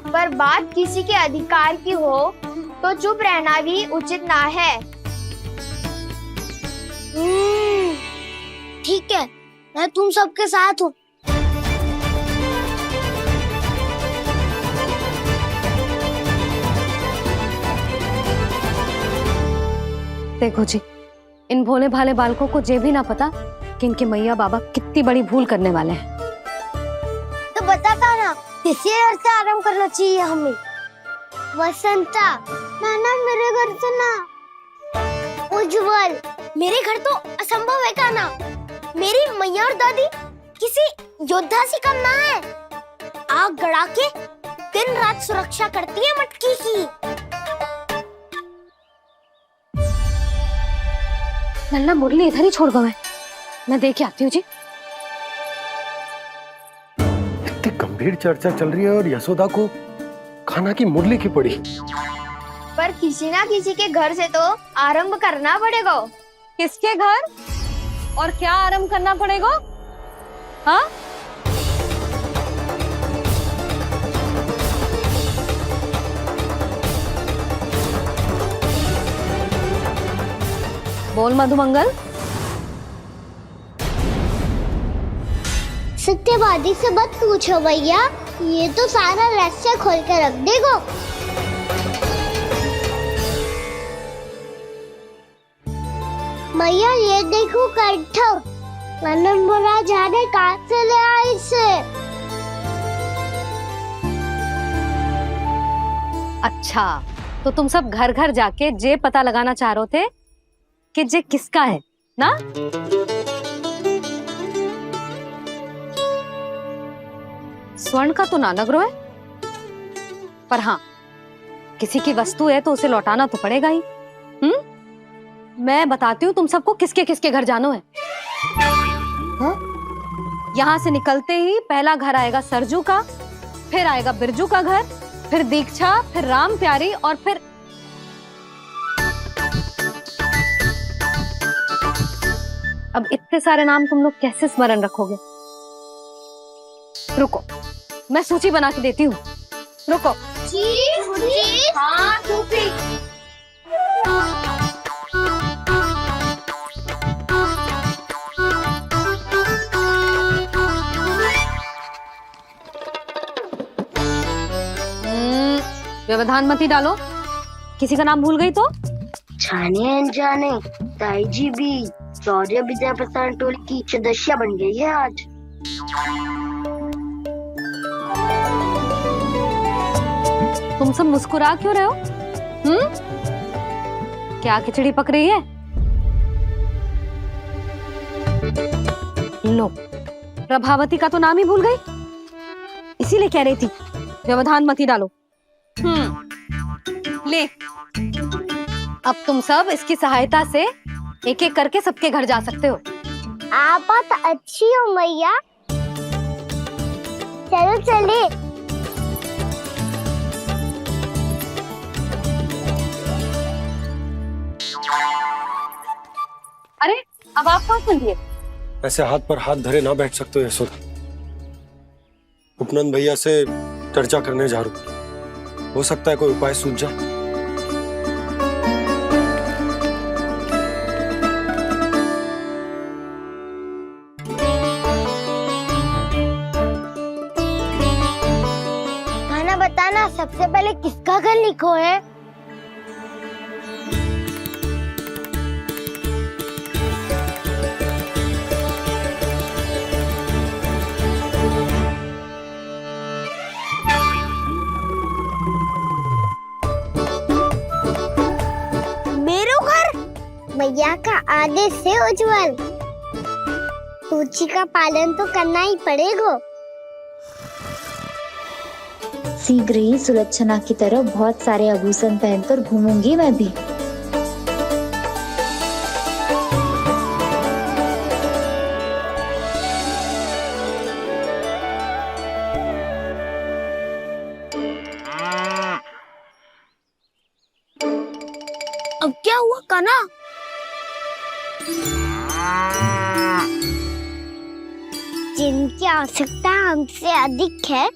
पर बात किसी के अधिकार की हो तो चुप रहना भी उचित ना है। ठीक है, मैं तुम सबके साथ हूँ। देखो जी, इन भोले भाले बालकों को ये भी ना पता कि इनके मैया बाबा कितनी बड़ी भूल करने वाले हैं। तो बताता ना, किसी घर से आराम करना चाहिए हमें। वसंता, ना मेरे घर से ना। उज्जवल, मेरे घर तो असंभव है का ना। मेरी मैया और दादी किसी योद्धा से कम ना है। आग गड़ा के दिन रात सुरक्षा करती है मटकी की। नन्ना मुरली इधर ही छोड़ गए, मैं देख के आती हूँ जी। इतनी गंभीर चर्चा चल रही है और यशोदा को खाना की मुरली की पड़ी। पर किसी ना किसी के घर से तो आरंभ करना पड़ेगा। किसके घर और क्या आरंभ करना पड़ेगा? हाँ, बोल मधुमंगल। सत्यवादी से मत पूछो भैया, ये तो सारा रहस्य खोल के रख देगो। भैया ये देखो कंठक, वानर महाराज जाने कहाँ से ले आए इसे। अच्छा, तो तुम सब घर घर जाके जे पता लगाना चाह रहे थे कि जे किसका है ना? स्वर्ण का तो ना लग रहा है, पर हाँ, किसी की वस्तु है तो उसे लौटाना तो पड़ेगा ही। मैं बताती हूँ तुम सबको किसके किसके घर जाना है। यहाँ से निकलते ही पहला घर आएगा सरजू का, फिर आएगा बिरजू का घर, फिर दीक्षा, फिर राम प्यारी और फिर अब इतने सारे नाम तुम लोग कैसे स्मरण रखोगे? रुको, मैं सूची बना के देती हूँ। रुको। हाँ, व्यवधान मत ही डालो, किसी का नाम भूल गई तो? जाने अनजाने ताई जी भी शौर्य विद्या प्रसारण टोली की सदस्य बन गई है आज। तुम सब मुस्कुरा क्यों रहे हो? क्या खिचड़ी पक रही है? लो, प्रभावती का तो नाम ही भूल गई, इसीलिए कह रही थी व्यवधान मत ही डालो। ले, अब तुम सब इसकी सहायता से एक एक करके सबके घर जा सकते हो। आप तो अच्छी हो मैया, चलो चले। अब आप कहाँ सुनिए? ऐसे हाथ पर हाथ धरे ना बैठ सकते हो यशोदा। उपनंद भैया से चर्चा करने जा रहा हूं, हो सकता है कोई उपाय सूझ जाए। खाना बताना, सबसे पहले किसका घर लिखो है? मेरो घर मैया का आदेश से उज्जवल। सूची का पालन तो करना ही पड़ेगा। शीघ्र ही सुलक्षणा की तरह बहुत सारे आभूषण पहनकर घूमूंगी मैं भी। अब क्या हुआ काना? जिनकी आवश्यकता हमसे अधिक है,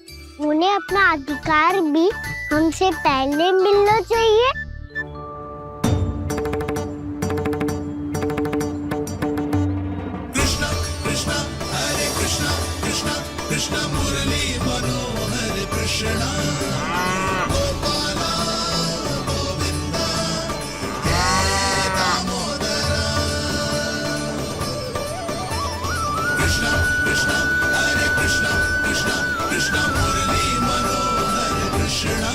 उन्हें अपना अधिकार भी हमसे पहले मिलना चाहिए। कृष्णा कृष्णा हरे कृष्णा कृष्णा कृष्णा मुरली मनोहर कृष्णा गोपाला गोविंदा हे दामोदरा। कृष्णा कृष्णा हरे कृष्णा कृष्णा कृष्णा मुरली मनोहर कृष्णा।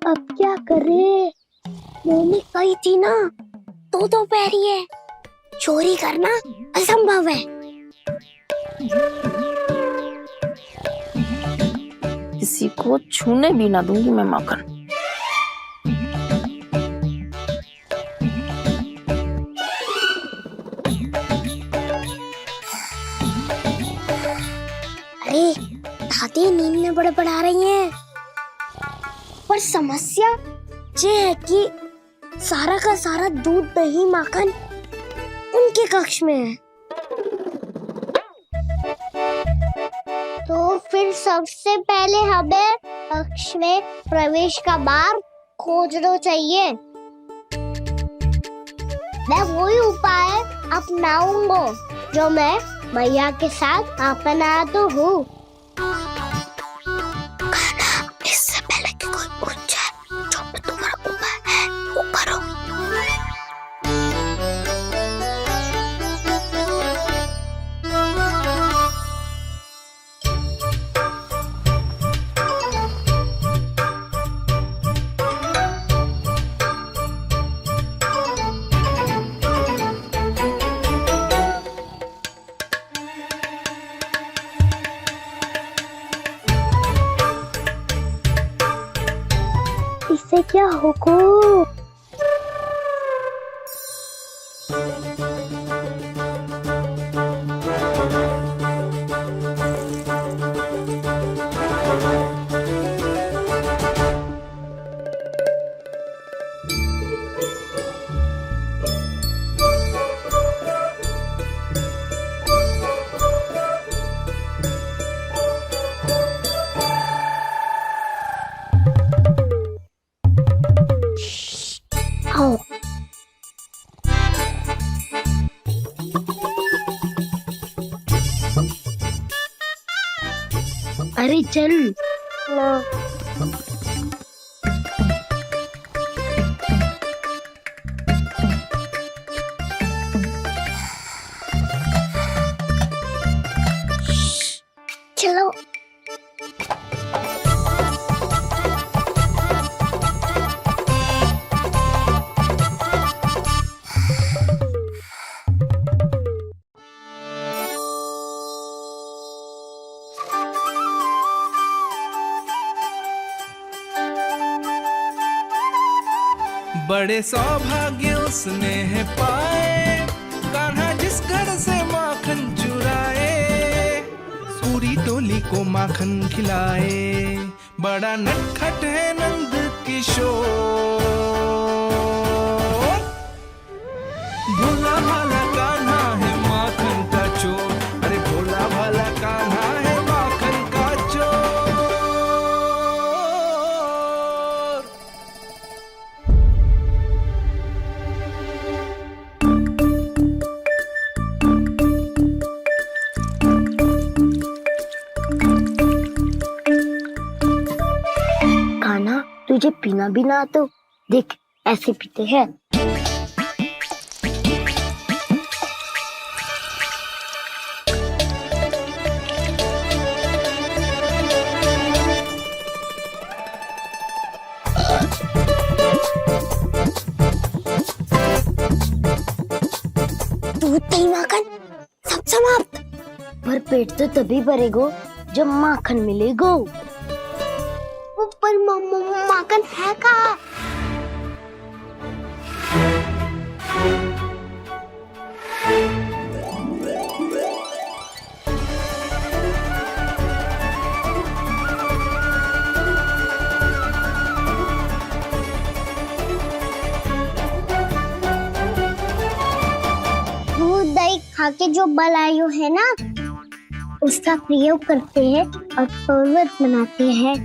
अब क्या करे? मम्मी कही थी ना, तो पैरी है, चोरी करना असंभव है। किसी को छूने भी ना दूंगी मैं माखन। अरे दादी नींद में बड़बड़ा रही हैं। पर समस्या ये है कि सारा का सारा दूध दही माखन उनके कक्ष में है। तो फिर सबसे पहले हमें कक्ष में प्रवेश का मार्ग खोजना चाहिए। मैं वही उपाय अपनाऊंगा जो मैं मैया के साथ अपनाता हूँ। इससे पहले कि कोई पूछ जाए, जो भी तुम्हारा उपाय है वो करो। इससे क्या होगा? आओ। अरे चल ना। चलो। बड़े सौभाग्य उसने है पाए, कान्हा जिस घर से गोकुली को माखन खिलाए। बड़ा नटखट है नंद किशोर, भोला भाला कान्हा है माखन का चोर। अरे भोला भाला कान्हा है माखन का चोर। कान्हा, तुझे पीना भी ना तो देख ऐसे पीते हैं। दूध दही माखन सब समाप्त। पर पेट तो तभी भरेगो जब माखन मिलेगो। पर माखन है कहाँ? दूध दही खा के जो बल आयु है ना, उसका प्रयोग करते हैं और पर्वत बनाते हैं।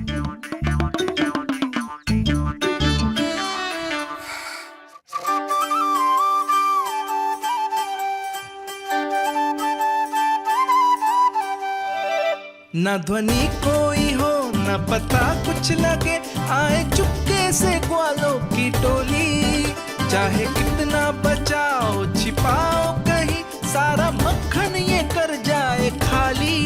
न ध्वनि कोई हो न पता कुछ लगे, आए चुपके से ग्वालों की टोली। चाहे कितना बचाओ छिपाओ कहीं, सारा मक्खन ये कर जाए खाली।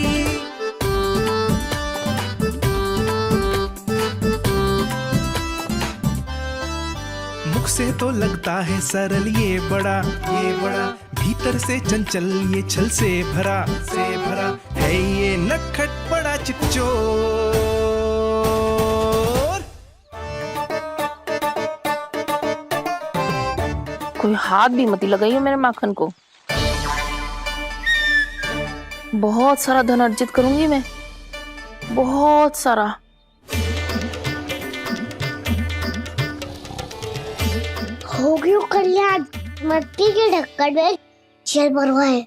मुख से तो लगता है सरल ये बड़ा भीतर से चंचल ये छल से भरा है ये नटखट बड़ा चिपचोर। कोई हाथ भी मत लगाइए मेरे माखन को। बहुत सारा धन अर्जित करूंगी मैं, बहुत सारा। हो गयो कल्याण, मट्टी के ढक्कन में जल भरवा है।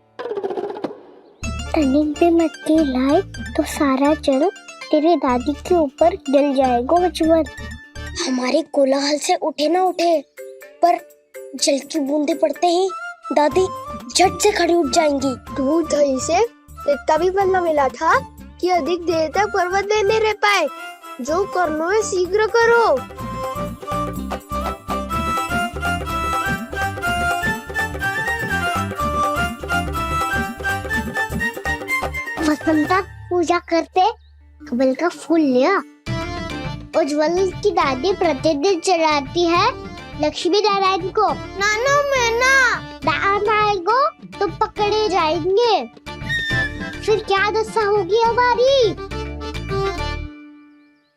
टनिक पे मट्टी लाए तो सारा जल तेरे दादी के ऊपर डल जाएगा बचवन। हमारे कोलाहल से उठे ना उठे, पर जल की बूंदे पड़ते ही दादी झट से खड़ी उठ जाएंगी। दूध दही से इतना भी बदला मिला था कि अधिक देर तक पर्वत नहीं रह पाए। जो करना है शीघ्र करो। वसंता पूजा करते कमल का फूल लिया। उज्जवल की दादी प्रतिदिन चढ़ाती है लक्ष्मी नारायण को। नाना मैं आएगो तो पकड़े जाएंगे। फिर क्या दशा होगी हमारी?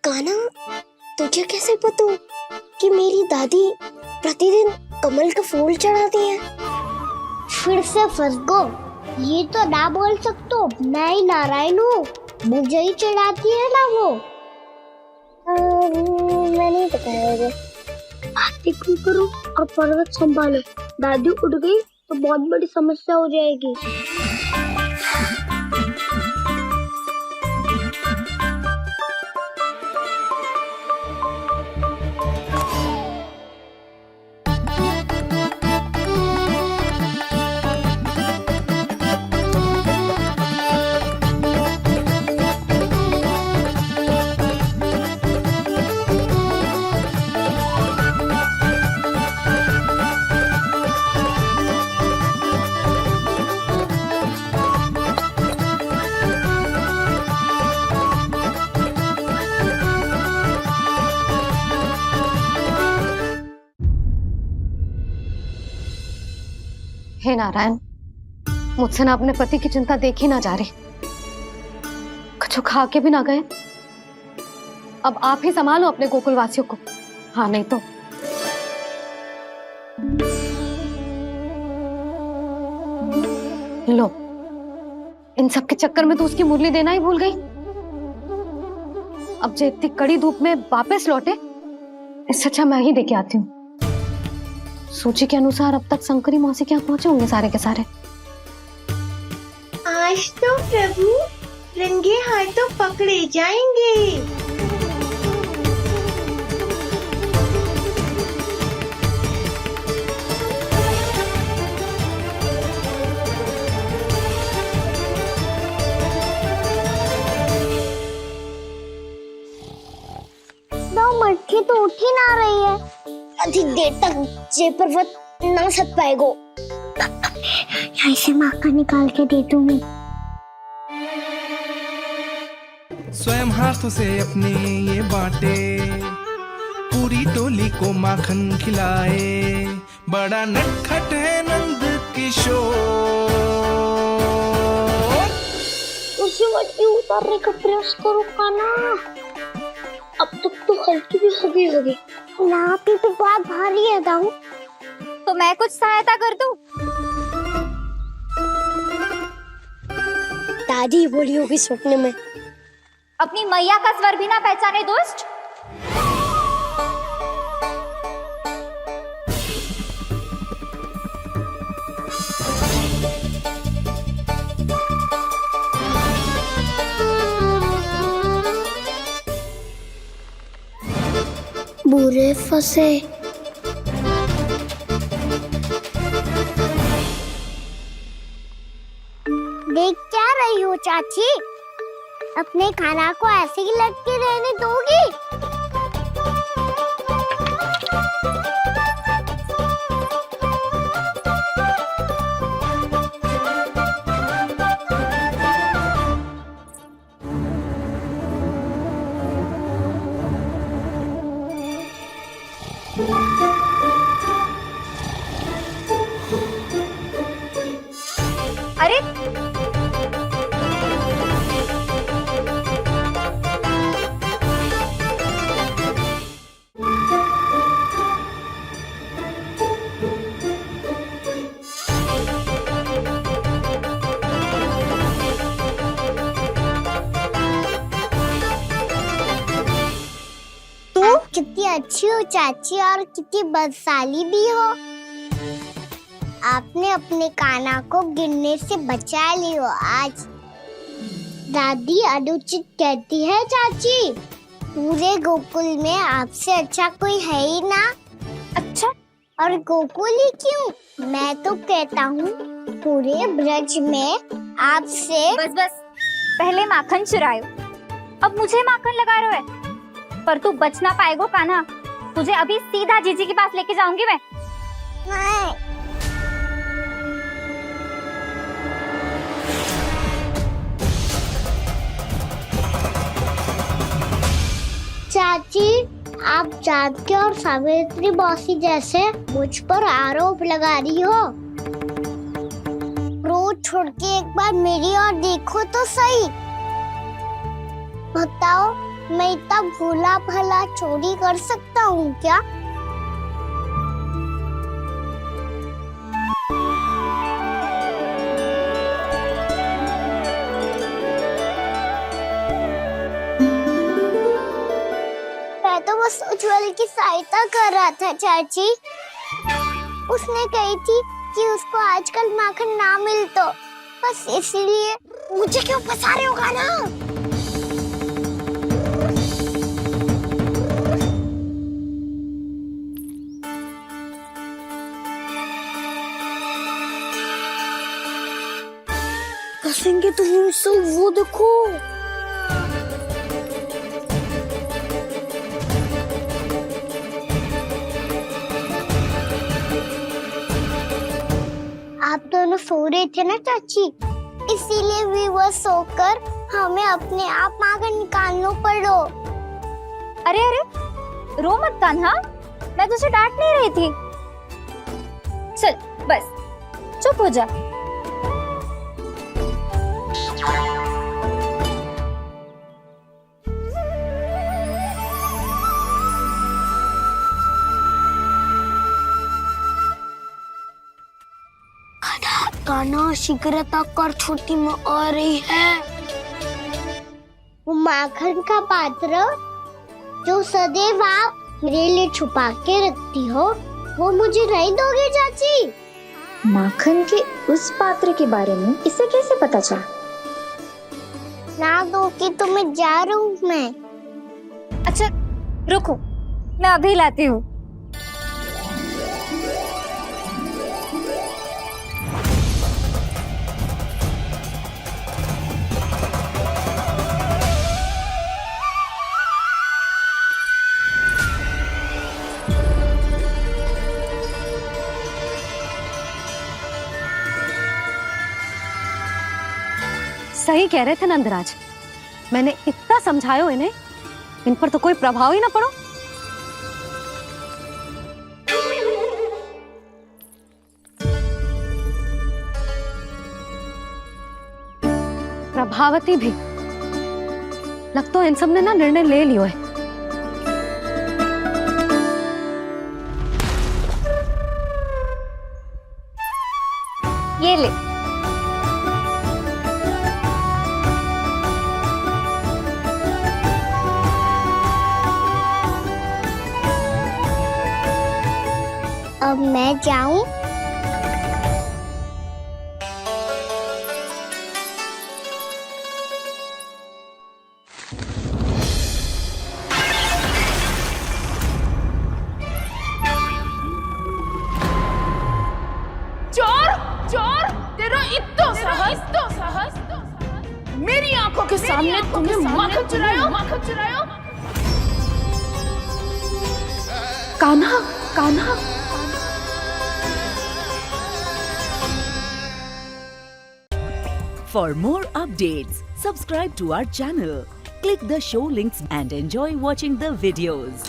कान्हा, तुझे कैसे पता कि मेरी दादी प्रतिदिन कमल का फूल चढ़ाती है? फिर से फंस गो। ये तो ना बोल सकते, मैं ही नारायण हूँ, मुझे ही चढ़ाती है ना वो। मैं नहीं बताया। बातें क्यों करो और पर्वत संभालो। दादी उठ गई तो बहुत बड़ी समस्या हो जाएगी। हे नारायण, मुझसे ना अपने पति की चिंता देखी ना जा रही, कुछ खा के भी ना गए। अब आप ही संभालो अपने गोकुल वासियों को। हाँ नहीं तो लो, इन सब के चक्कर में तो उसकी मुरली देना ही भूल गई। अब जो इतनी कड़ी धूप में वापस लौटे, इससे अच्छा मैं ही देके आती हूँ। सूची के अनुसार अब तक शंकरी मौसी के यहाँ पहुंचे होंगे सारे के सारे। आज तो प्रभु रंगे हाथों पकड़े जाएंगे। मटकी तो उठ ही ना रही है। अधिक देर तक जे पर्वत ना सक पाएगो। यहाँ से माखन निकाल के दे दूंगी। स्वयं हाथों से अपने ये बांटे, पूरी टोली को माखन खिलाए। बड़ा नटखट है नंद किशोर। उसे मटकी उतारने का प्रयास करो काना। अब तक तो हल्की भी होगी। नापी तो बहुत भारी है दाऊ। तो मैं कुछ सहायता कर दूं? दादी बोली होगी सपने में। अपनी मैया का स्वर भी ना पहचाने दुष्ट। बुरे फंसे। देख क्या रही हो चाची? अपने खाना को ऐसे ही लटके रहने दोगी? अरे तुम कितनी अच्छी हो चाची और कितनी बदसाली भी हो। आपने अपने काना को गिरने से बचा ली हो आज। दादी अनुचित कहती है चाची, पूरे गोकुल में आपसे अच्छा कोई है ही ना। अच्छा, और गोकुल ही क्यों, मैं तो कहता हूँ पूरे ब्रज में आपसे। बस पहले माखन चुरायो, अब मुझे माखन लगा रहे हो। पर तू बच ना पाएगो कान्हा। तुझे अभी सीधा जीजी के पास लेके जाऊंगी मैं। नहीं। चाची, आप जानकी और सावित्री मौसी जैसे मुझ पर आरोप लगा रही हो। रोज छोड़ के एक बार मेरी ओर देखो तो सही। बताओ, मैं इतना भोला भला चोरी कर सकता हूँ क्या? मैं तो बस उज्जवल की सहायता कर रहा था चाची। उसने कही थी कि उसको आजकल माखन ना मिल तो बस इसलिए। मुझे क्यों फंसा रहे हो ना? फंसेंगे तो हम सब, वो देखो। आप दोनों सो रहे थे ना चाची, इसीलिए विवश सोकर हमें अपने आप माखन निकालना पड़ो। अरे रो मत कान्हा, मैं तुझे डांट नहीं रही थी। चल बस चुप हो जा। कान्हा शीघ्रता कर, छोटी में आ रही है। वो माखन का पात्र जो सदैव आप मेरे लिए छुपा के रखती हो, वो मुझे नहीं दोगे चाची? माखन के उस पात्र के बारे में इसे कैसे पता चला? ना दो कि तो मैं जा रहा हूँ मैं। अच्छा रुको, मैं अभी लाती हूँ। सही कह रहे थे नंदराज, मैंने इतना समझायो इन्हें, इन पर तो कोई प्रभाव ही ना पड़ो। प्रभावती भी लगता तो इन सब ने ना निर्णय ले लियो है। ये ले। अब मैं जाऊं? चोर चोर, तेरा इतना साहस मेरी आंखों के सामने तुमने माखन चुरायो। Kanha, Kanha. For more updates, subscribe to our channel, click the show links and enjoy watching the videos.